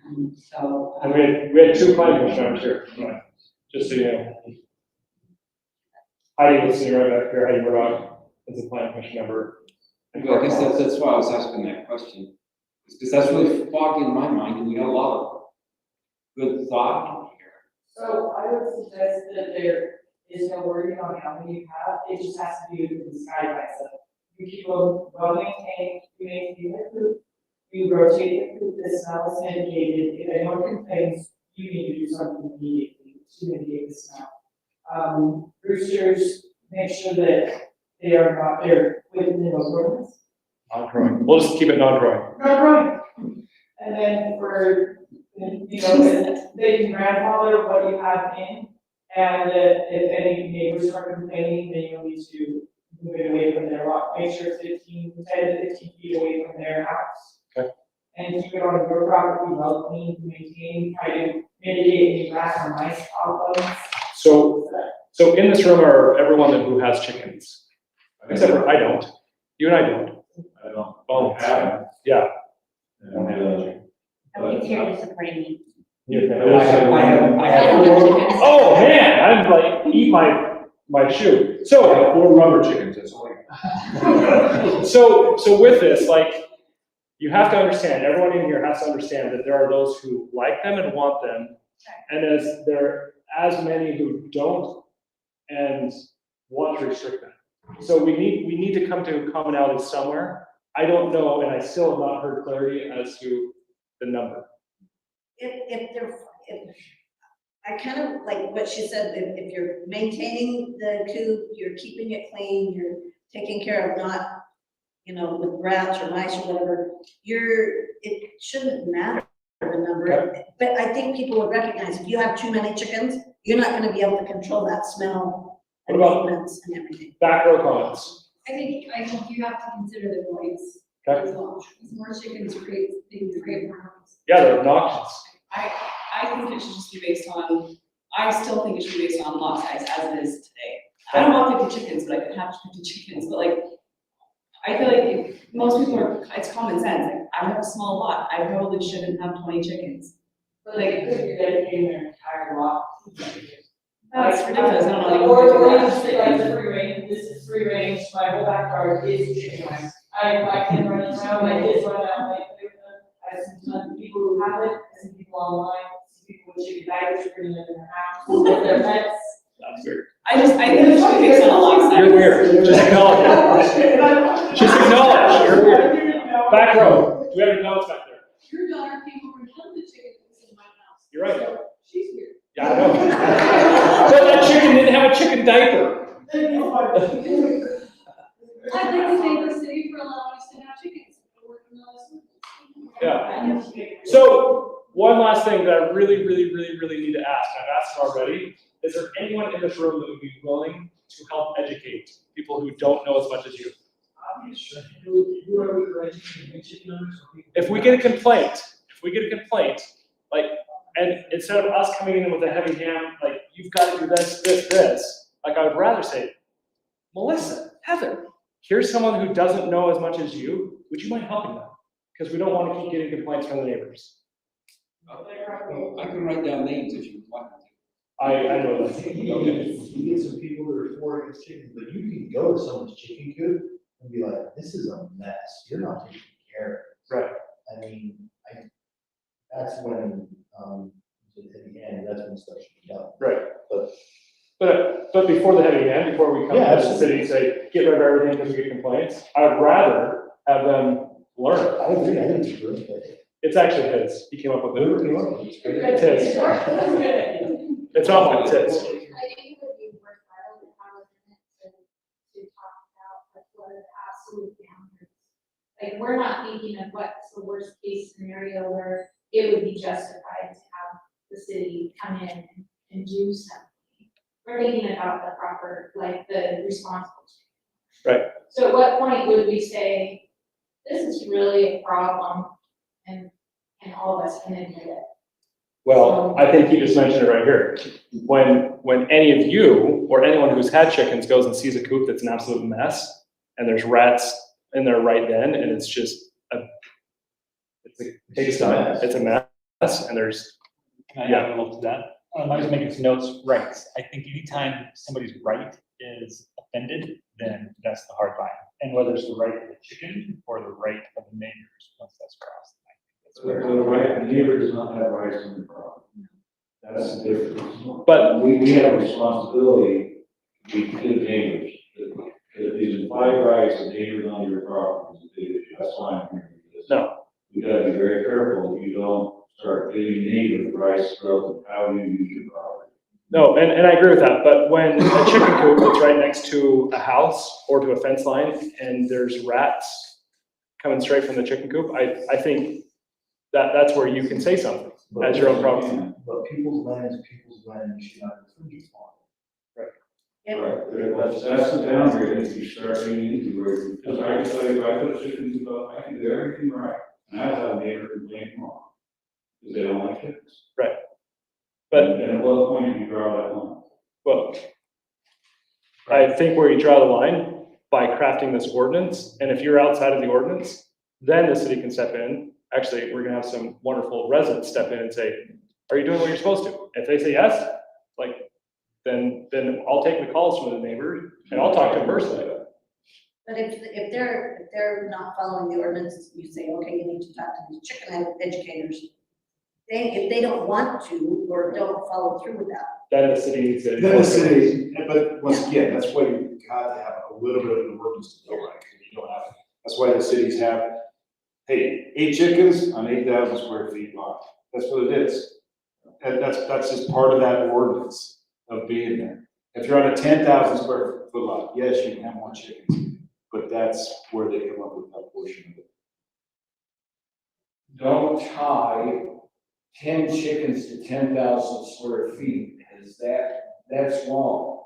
and so. And we had 2 planning commission members here, right? Just so you know. Heidi was sitting right back here, Heidi Murdoch, as a planning commission member. Well, I guess that's why I was asking that question, because that's really foggy in my mind, and we got a lot of good thought here. So I would suggest that there is no worry on how many you have, it just has to be within the guidelines. You keep them well maintained, you maintain their food, you rotate the food, the smell is mitigated, if anyone complains, you need to do something immediately to mitigate the smell. Roosters, make sure that they are not, they're within those ordinance. Non-growing. We'll just keep it non-growing. Not right. And then for, you know, they can grandfather what you have in, and if any neighbors are complaining, then you'll need to move it away from their lot, make sure it's 10 to 15 feet away from their house. Okay. And keep it on your property, well clean, maintained, try to mitigate any rat or mice problems. So in this room are everyone who has chickens, except for I don't. You and I don't. I don't. Oh, have. yeah. And, Nobody's here to support me. I have 4. Oh, man, I'm like, eat my shoe. I So, have 4 rubber chickens, that's all I got. so with this, like, you have to understand, everyone in here has to understand that there are those who like them and want them, and as there are as many who don't and want to restrict them. So we need to come to a commonality somewhere. I don't know, and I still have not heard clarity as to the number. If I kind of like what she said, if you're maintaining the coop, you're keeping it clean, you're taking care of not, you know, with rats or mice or whatever, it shouldn't matter the number. Okay. But I think people would recognize if you have too many chickens, you're not gonna be able to control that smell and What about- maintenance and everything. Back row comments. I think you have to consider the noise Okay. as well. Because more chickens create more noise. Yeah, they're obnoxious. I think it should just be based on, I still think it should be based on lot size as it is today. I don't want 50 chickens, but I could have 50 chickens, but like, I feel like most people are, it's common sense, like, I have a small lot, I probably shouldn't have 20 chickens. But like, if you're dedicating their entire lot. That's ridiculous, I don't know. Or you just say like free range, this is free range, my whole backyard is chicken. I can run around, my kids run out, like, I see some people who have it, I see people online, I see people with chicken diapers bringing them in their house, with their pets. That's weird. I think it should be based on a lot size. You're weird. Just acknowledge it. Just acknowledge. You're weird. Back row. Do we have any comments back there? Your daughter came over and held the chicken that was in my house. You're right. So she's weird. Yeah, I know. But that chicken didn't have a chicken diaper. I'd like to thank the city for allowing us to have chickens. We're working on this. Yeah. So one last thing that I really need to ask, I've asked already, is there anyone in this room that would be willing to help educate people who don't know as much as you? If we get a complaint, like, and instead of us coming in with a heavy hand, like, you've got to do this, like, I would rather say, Melissa, Heather, here's someone who doesn't know as much as you, would you mind helping them? Because we don't want to keep getting complaints from the neighbors. I can write down names if you want. I know that. You get some people that are for against chickens, but you can go to someone's chicken coop and be like, this is a mess, you're not taking care of it. Right. I mean, that's when, at the end, that's when stuff should be done. Right. But But before the heavy end, before we come Yeah, to the city and say, get rid of everything because we get complaints, I would rather have them learn it. I agree, I think it's great. It's actually his, he came up with Whatever it. you want, it's great. It's his. It's not mine, it's his. I think it would be worthwhile to have a minute to talk about like what are the absolute boundaries. Like, we're not thinking of what's the worst case scenario where it would be justified to have the city come in and do something. We're thinking about the proper, like the responsible. Right. So at what point would we say, this is really a problem and all of us can admit it? Well, I think you just mentioned it right here. When any of you or anyone who's had chickens goes and sees a coop that's an absolute mess and there's rats in there right then, and it's just it's a pigsty, it's a mess, and there's, Can I add a little to that? I was making some notes, rights. I think anytime somebody's right is offended, then that's the hard line. And whether it's the right of the chicken or the right of the neighbors, once that's crossed. I think that's where- The right, the neighbor does not have rights on the property. That's the difference. but We have a responsibility to be good neighbors. If these implied rights of neighbors on your property is a big issue. That's why I'm here. no, You gotta be very careful that you don't start giving neighbors rights to how you use your property. no, and I agree with that, but when a chicken coop that's right next to a house or to a fence line and there's rats coming straight from the chicken coop, I think that's where you can say something as your own problem. But people's land is people's land, you should not infringe upon. Right, that's the boundary that you start getting into where, because I can tell you, if I put a chicken coop up, I can do everything right. And I have a neighbor complain wrong. Because they don't like chickens. Right. But, And at what point do you draw that line? well, I think where you draw the line by crafting this ordinance, and if you're outside of the ordinance, then the city can step in. Actually, we're gonna have some wonderful residents step in and say, are you doing what you're supposed to? If they say yes, like, then I'll take the calls from the neighbors and I'll talk to them personally. But if they're not following the ordinance, you say, okay, you need to talk to these chicken educators. If they don't want to, or don't follow through with that. Then the city needs to. Then the city, but once again, that's why you got to have a little bit of an ordinance to go by, because you don't have, that's why the cities have, hey, 8 chickens on 8,000 square feet lot. That's what it is. And that's just part of that ordinance of being there. If you're on a 10,000 square foot lot, yes, you can have more chickens, but that's where they come up with that portion of it. Don't tie 10 chickens to 10,000 square feet, because that's wrong.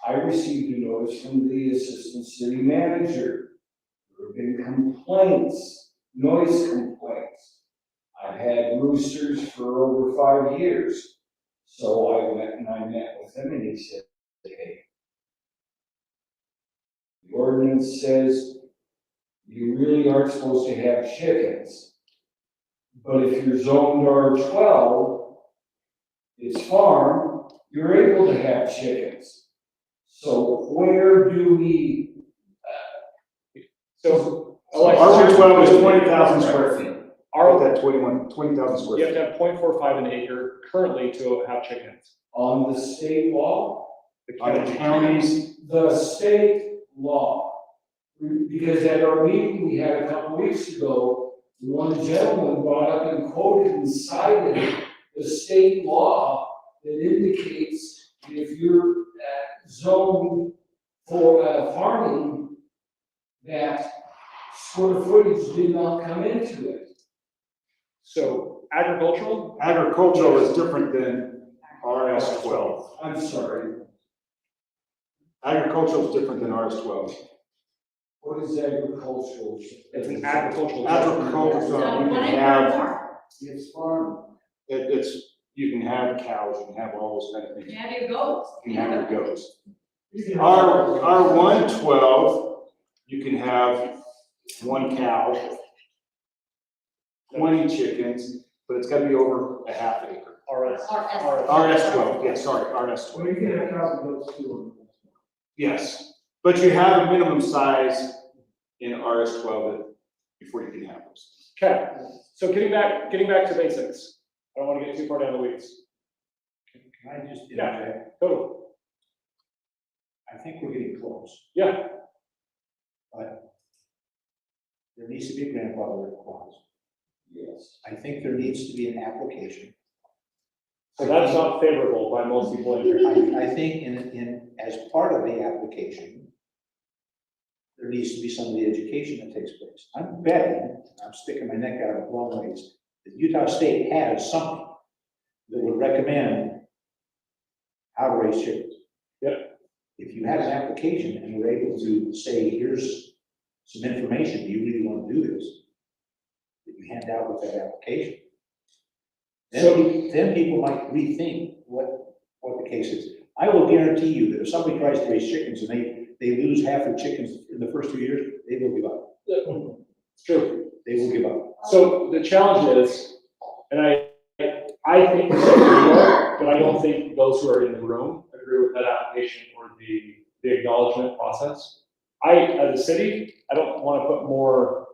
I received a notice from the assistant city manager. There have been complaints, noise complaints. I've had roosters for over 5 years. So I went and I met with him and he said, hey, the ordinance says you really aren't supposed to have chickens. But if you're zoned R12, it's farm, you're able to have chickens. So where do we? So. R12 is 20,000 square feet. That 20,000 square You feet. have to have 0.45 an acre currently to have chickens. On the state law? On the counties, The state law. Because at our meeting we had a couple weeks ago, one gentleman brought up and quoted and cited the state law that indicates if you're zoned for farming, that square footage did not come into it. So agricultural? agricultural is different than RS12. I'm sorry, Agricultural is different than RS12. what is agricultural? It's an agricultural. Agricultural, So you one can acre or have, more. It's farm. you can have cows, you can have all those kind of things. You have your goats. You can have your goats. R112, you can have 1 cow, 20 chickens, but it's gotta be over a half acre. RS12, yeah, sorry, RS12. You can have cows and goats too. Yes, but you have a minimum size in RS12 before you can have those. Okay, so getting back to basics. I don't want to get too far down the weeds. Can I just Yeah, totally. think we're getting close. Yeah, But there needs to be a grandfather clause. Yes. I think there needs to be an application. so that's not favorable by most people in here. I think as part of the application, there needs to be some of the education that takes place. I'm betting, I'm sticking my neck out a long ways, that Utah State has something that would recommend how to raise chickens. Yep. If you had an application and were able to say, here's some information, do you really want to do this? That you hand out with that application. Then people might rethink what the case is. I will guarantee you that if somebody tries to raise chickens and they lose half their chickens in the first 2 years, they will give up. It's true. They will give up. So the challenge is, and I think we should do it, but I don't think those who are in the room agree with that application or the acknowledgement process. As a city, I don't want to put more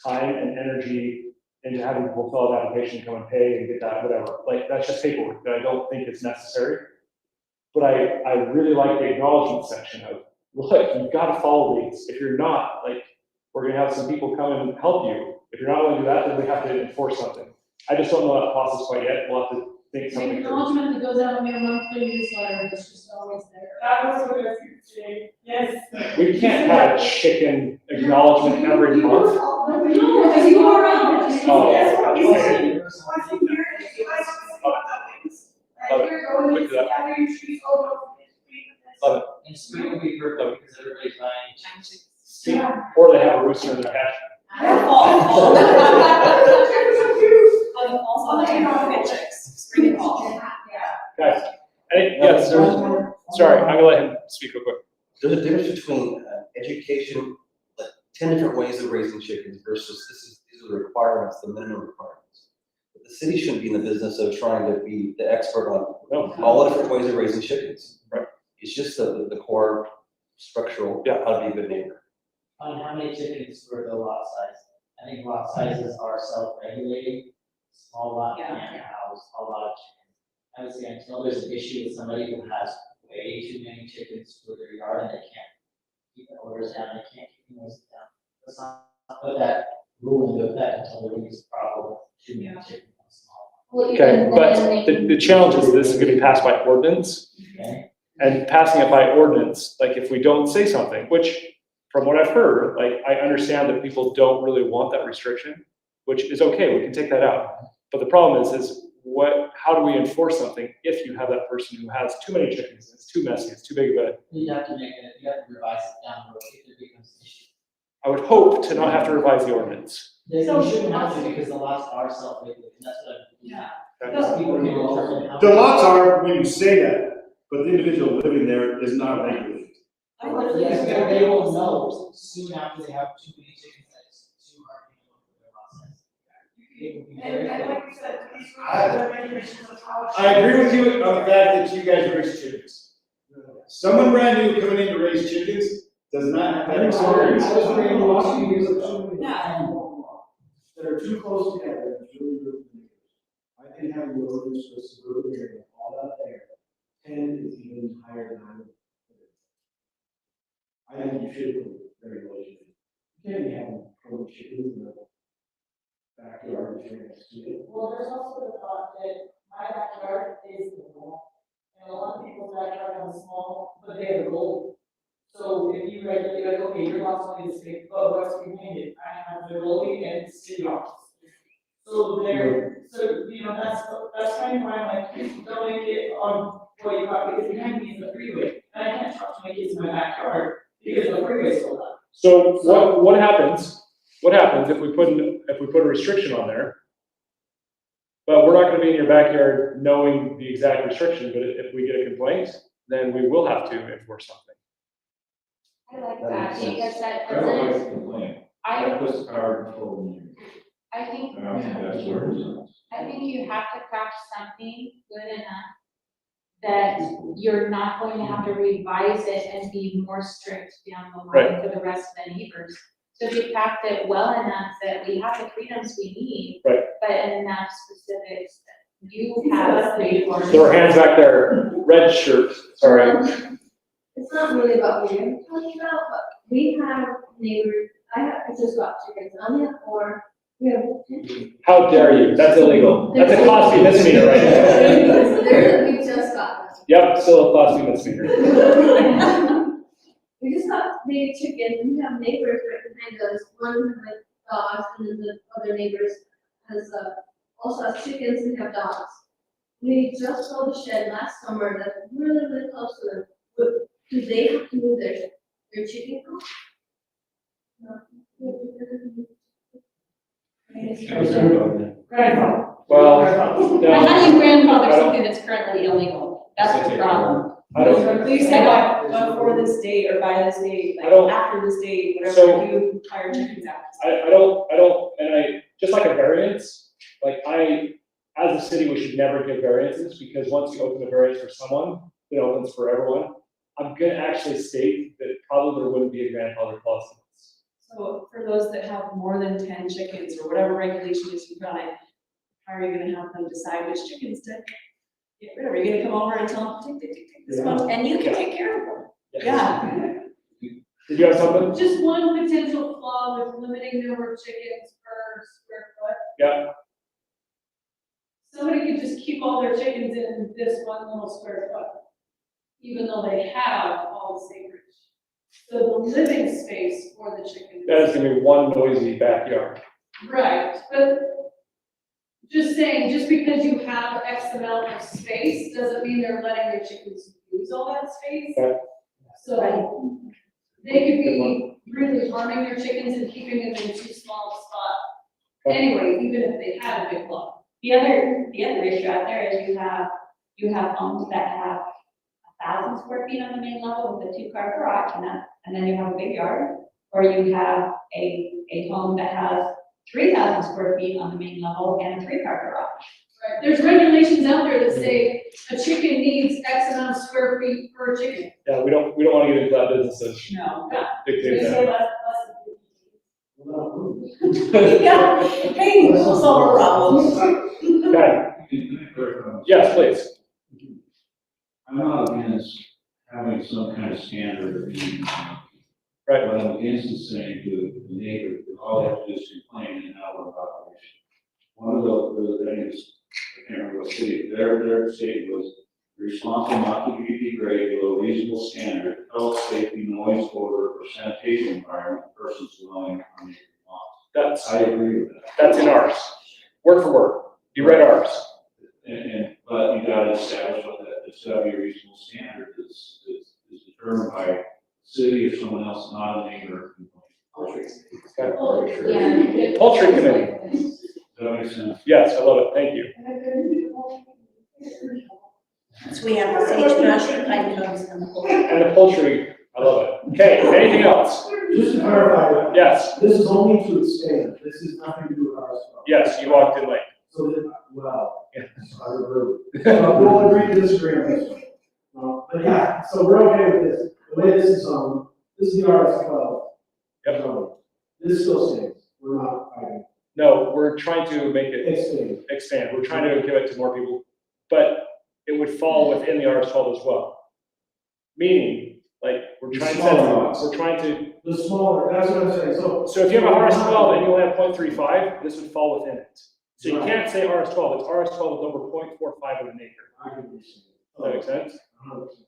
time and energy into having people fill out an application, come and pay and get that, whatever. Like, that's just paperwork that I don't think is necessary. But I really like the acknowledgement section of, look, you've got to follow these. If you're not, like, we're gonna have some people come and help you. If you're not willing to do that, then we have to enforce something. I just don't know that process quite yet. We'll have to think The something through. acknowledgement that goes out in your monthly newsletter is just always there. That was what I was saying, yes. We can't have a chicken acknowledgement every month. No, because you go around. Oh, Yes, okay. once a year, you guys see what happens. Love it. Right, you're going Look at that. to gather your trees, oh, Love it. And spring will be perfect because everybody's buying. Yeah. Or they have a rooster in their cash. Fall. Also, they don't get chicks, spring and fall. Guys, yes, sorry, I'm gonna let him speak real quick. There's a difference between education, like 10 different ways of raising chickens versus these are the requirements, the minimum requirements. But the city shouldn't be in the business of trying to be the expert on all the different ways of raising chickens. Right. It's just the core structural, how to be a good neighbor. On how many chickens for the lot size? I think lot sizes are self-regulating. Small lot can't house a lot of chickens. I would say until there's an issue with somebody who has way too many chickens for their yard and they can't keep the orders down, they can't keep the noise down. Let's not put that rule into effect until there is a problem with too many chickens on small. Well, Okay, even but then the challenge is this is gonna be passed by ordinance. Okay? And passing it by ordinance, like if we don't say something, which from what I've heard, like I understand that people don't really want that restriction, which is okay, we can take that out. But the problem is how do we enforce something if you have that person who has too many chickens, it's too messy, it's too big of a, You have to revise it down the road if there becomes an issue. I would hope to not have to revise the ordinance. You shouldn't have to because the lots are self-regulating, that's what I'm. Yeah. Because people can determine how. The lots are when you say that, but the individual living there is not regulated. Yes, they will know soon after they have too many chickens that it's too hard to know for their lot size. It would be very And clear. like you said, these rules are regulations of how. I agree with you on the fact that you guys raise chickens. Someone brand new coming in to raise chickens does not have that experience. I was bringing you last few years of Yeah. That are too close together, it's really good. I think having the ordinance for suburban area, all that there, 10 is even higher than I would. I think you should put regulation. You can't be having probably chickens in the backyard if you're next to it. Well, there's also the thought that my backyard is the wall, and a lot of people's backyard are small, but they have a goal. So if you regulate, like, okay, your lot's only this big, but what's behind it? I have the rolling and city office. So you know, that's kind of why I'm like, don't make it on what you got, because behind me is the freeway, and I can't talk to my kids in my backyard, because the freeway's sold out. So what happens if we put a restriction on there? But we're not gonna be in your backyard knowing the exact restriction, but if we get a complaint, then we will have to enforce something. I like That that makes sense. because that I don't like doesn't, to complain. I, That puts power control in you. I think, And I don't think that's where it is. I think you have to craft something good enough that you're not going to have to revise it and be more strict down the line for the rest of the neighbors. So if you craft it well enough that we have the freedoms we need, Right. but in enough specifics that you have freedom. So our hands back there, red shirt, sorry. it's not really about what you're talking about, but we have neighbors, I just got chickens, I only have 4, we have. How dare you? That's illegal. That's a class B misdemeanor right there. We just got them. Yep, still a class B misdemeanor. We just got baby chickens, and we have neighbors right behind us, one has like dogs, and then the other neighbors has, also has chickens and have dogs. We just sold a shed last summer that's really, really close to them, but do they have to move their chicken house? No. Well, But how do you grandfather I don't- something that's currently illegal? That's the problem. I don't, Please say before this date or by this date, I don't- after this date, So- whatever you hire chickens after. I don't, and just like a variance, like as a city, we should never give variances, because once you open a variance for someone, it opens for everyone. I'm gonna actually state that probably there wouldn't be a grandfather clause in this. So for those that have more than 10 chickens or whatever regulation is you've got it, how are you gonna help them decide which chickens to get rid of? Are you gonna come over and tell them, take this one, and you can take care of them? Yeah. Did you have something? Just one potential flaw with limiting number of chickens per square foot. Yeah, Somebody could just keep all their chickens in this one little square foot, even though they have all this acreage. So the living space for the chickens. that is gonna be one noisy backyard. Right, but just saying, just because you have X amount of space, doesn't mean they're letting their chickens use all that space. Right. So they could be really harming their chickens and keeping them in too small a spot. Anyway, even if they had a big lot. The other issue out there is you have homes that have 1,000 square feet on the main level with a 2-car garage and then you have a big yard. Or you have a home that has 3,000 square feet on the main level and a 3-car garage. Right, there's regulations out there that say a chicken needs X amount of square feet per chicken. Yeah, we don't wanna get into that business of No. dictating They say that. Yeah, hey, we'll solve our problems. Okay, yes, please. I'm not against having some kind of standard. Right. But I'm against the saying to the neighbor, that all they have to do is complain and now we're in violation. One of the things, I can't remember what city, their state was responsible not to degrade below reasonable standard, health, safety, noise, odor, or sanitation environment, of persons dwelling on the lot. I agree with that. That's in ours, word for word. You read ours. But you gotta establish what that, it's gotta be a reasonable standard is determined by the city or someone else, not a neighbor. Okay. Poultry committee. Does that make sense? Yes, I love it, thank you. So we have the sagebrush, the pine cones, and the whole. And the poultry, I love it. Okay, anything else? Just to clarify, Yes, this is only to expand, this is nothing to do with ours. yes, you walked in late. So that, well, I agree. We'll agree to disagree on this one. But yeah, so we're okay with this. The way this is this is the RS 12. Yep. This still stands. We're not fighting. No, we're trying to make it Expand. expand. We're trying to give it to more people, but it would fall within the RS12 as well. Meaning, like, we're trying to, The smaller, that's what I'm saying, so if you have a RS12 and you only have 0.35, this would fall within it. So you Right. can't say RS12, it's RS12 with over 0.45 of an acre. I can understand. Does that make sense? 100%.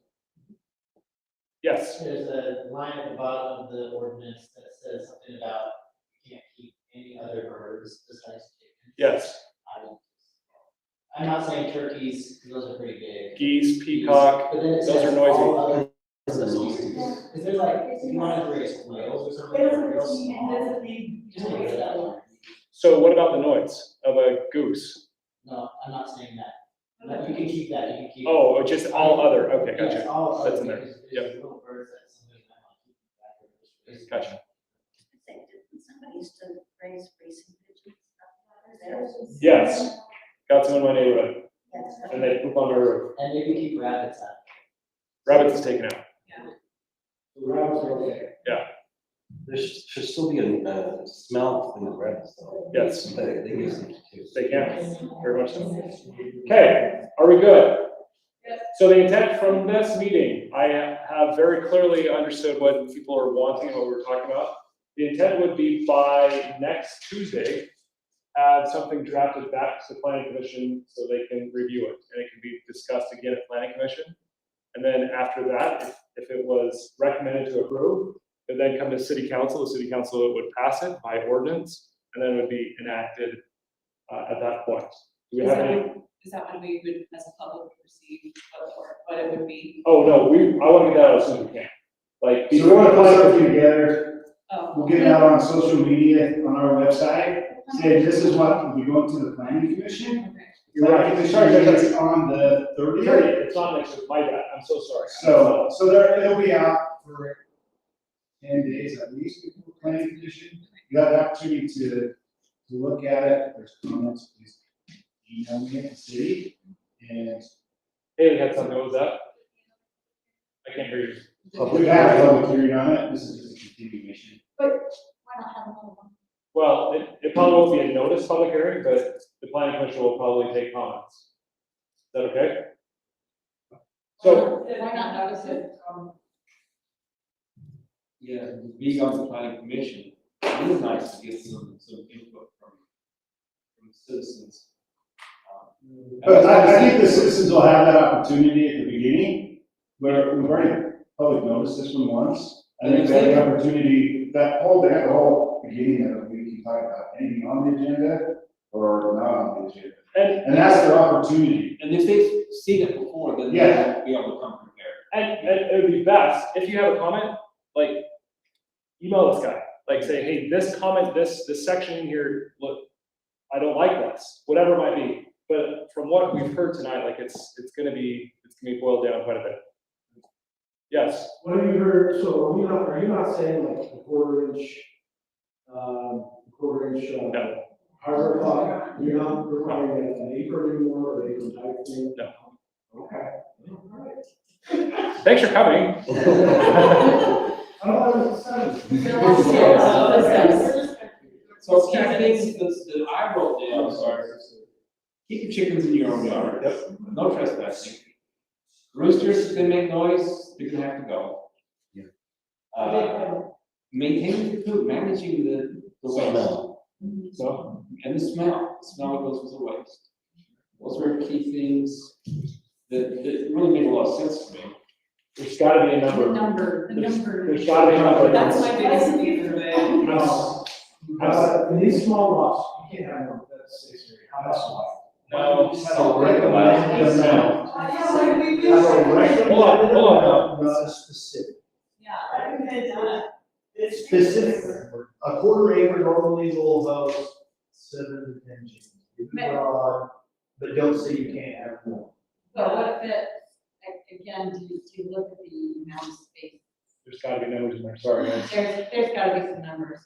Yes, There's a line at the bottom of the ordinance that says something about you can't keep any other birds besides chickens. yes. I'm not saying turkeys, because those are pretty big. Geese, peacock, But then it those says are noisy. all other species. Because there's like, if you want to raise quails or something, they're real small. Just get rid of that one. So what about the noise of a goose? No, I'm not saying that. But you can keep that, you can keep. Oh, just all other, okay, Yes, gotcha. all other, That's in there. because Yep. there's little birds that somebody might want to keep back there. Gotcha. Somebody used to raise racing pigeons. There. Yes, got some in my neighborhood, Yes. and they poop on my roof. And maybe keep rabbits out. Rabbits is taken out. The rabbits are okay. There should still be a smell in the rabbits though. Yes, They use them too. they can, very much so. Okay, are we good? Yes. So the intent from this meeting, I have very clearly understood what people are wanting and what we're talking about. The intent would be by next Tuesday, have something drafted back to the planning commission so they can review it, and it can be discussed again at planning commission. And then after that, if it was recommended to approve, it would then come to city council. The city council would pass it by ordinance, and then it would be enacted at that point. Do we have any? Is that when we would, as a public, receive what it would be? Oh, no, I want to get that out as soon as we can. Like, So we want to put something together, Oh. we'll get it out on social media, on our website, say this is what will be going to the planning commission. Okay. You're right. Planning Sorry, commission sorry, is on the 30th. It's not next week, my bad, I'm so sorry. So there, it'll be out for 10 days at least before planning commission. You have the opportunity to look at it. If there's comments, please email me at the city. And Hey, had something, what was that? I can't hear you. we have a public hearing on it. This is just a continuation. Why not have another one? Well, it probably won't be a notice public hearing, but the planning commission will probably take comments. Is that okay? So, Why not notice it? Yeah, being on the planning commission, it is nice to get some input from citizens. But I think the citizens will have that opportunity at the beginning, where we've already public noticed this one once. I think they have the opportunity, they have the whole beginning of it, we can talk about anything on the agenda or not on the agenda. And that's their opportunity. And if they've seen it before, then Yeah. they'll be able to come prepared. and it would be best, if you have a comment, like, email this guy, like say, hey, this comment, this section in here, look, I don't like this, whatever it might be. But from what we've heard tonight, like it's gonna be boiled down quite a bit. Yes, What have you heard, so are you not saying like a quarter inch, No. hardware clock, you're not requiring an apron anymore, or apron type thing? No. Okay. thanks for coming. I thought it was a seven. So key things that I wrote down are, keep your chickens in your own yard. Yep. No trespassing. Roosters, if they make noise, they're gonna have to go. Yeah. Maintaining the food, managing the waste. So, And the smell that goes with the waste. Those are key things that really make a lot of sense to me. there's gotta be a number. The number. There's gotta be a number. That's my biggest fear of it. No. In these small lots, you can't have more than 6 or 8, how else do I? No. Have a recommended amount. Hold on. Not a specific. Yeah. It's specific. A quarter acre normally will host 7 to 10 chickens. It's broad, but don't say you can't have more. But what if it, again, do you look at the amount of space? There's gotta be numbers in there, sorry guys. There's gotta be some numbers.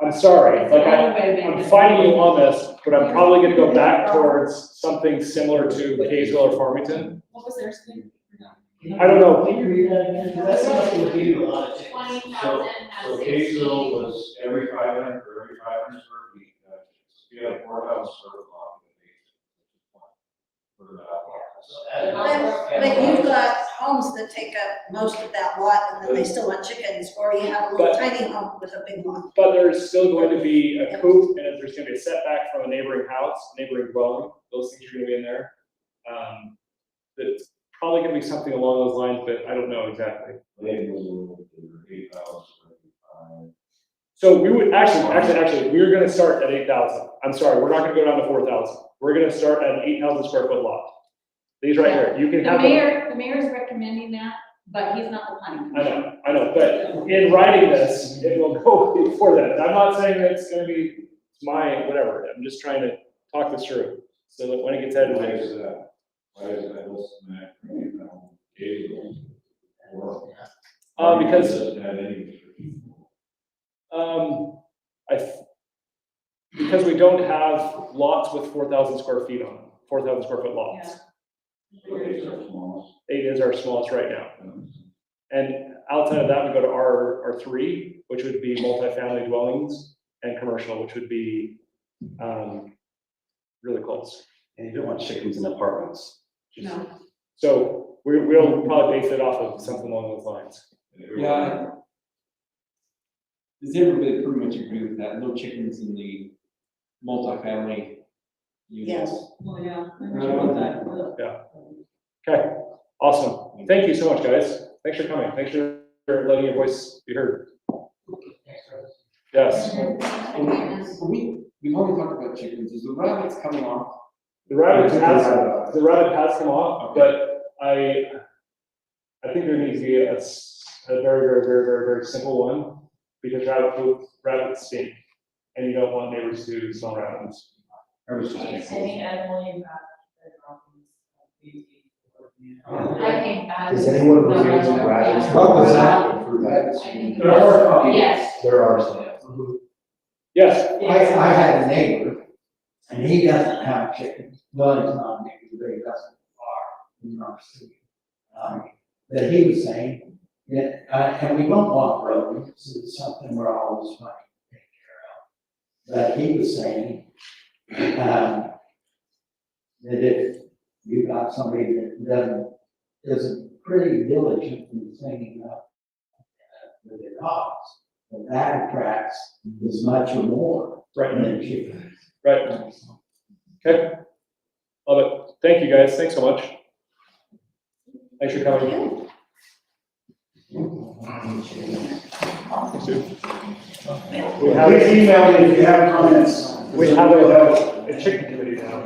I'm sorry, It's the like only way to make I'm it. fighting you on this, but I'm probably gonna go back towards something similar to Kaysville or Farmington. What was their thing? I don't know. That's not what we do a lot of chickens. 20,000 So has Kaysville was every 500 square feet, you have 4,000 square But you've got homes that take up most of that lot and then they still want chickens, or you have a little tiny home with a big one. But there's still going to be a coop, and if there's gonna be a setback from a neighboring house, neighboring dwelling, those things are gonna be in there. That's probably gonna be something along those lines, but I don't know exactly. So we would actually, we're gonna start at 8,000. I'm sorry, we're not gonna go down to 4,000. We're gonna start at an 8,000 square foot lot. These right here, you can The have them. the mayor's recommending that, but he's not the planning. I know, but in writing this, it will go before that. I'm not saying that it's gonna be my, whatever, I'm just trying to talk this through, so that when it gets edited. Why is that listed in that? Because, Doesn't have any restrictions. because we don't have lots with 4,000 square feet on them, 4,000 square foot lots. These are small. 8 is our smallest right now. And outside of that, we go to R3, which would be multifamily dwellings, and commercial, which would be, really close. And you don't want chickens in apartments. No. So we'll probably base it off of something along those lines. Yeah. Does everybody pretty much agree with that? No chickens in the multifamily units? Yes. Well, yeah. Okay, awesome. Thank you so much, guys. Thanks for coming. Thanks for letting your voice be heard. Yes. We've only talked about chickens. Is the rabbits coming off? The rabbit has come off, but I think there needs to be a very simple one, because rabbits stink, and you don't want neighbors to smell rabbits. Any animal you I think that. Does anyone review rabbits? What was that? Yes. There are some. Yes. I had a neighbor, and he doesn't have chickens, well, he's not a neighbor, but he doesn't farm, he's not a city. That he was saying, that, and we don't want rodents, it's something we're always trying to take care of. But he was saying, that if you got somebody that isn't pretty diligent in cleaning up with their dogs, that attracts as much or more than chickens. Right. Okay. Love it. Thank you, guys. Thanks so much. Thanks for coming. We have an email if you have comments. We have a chicken committee now.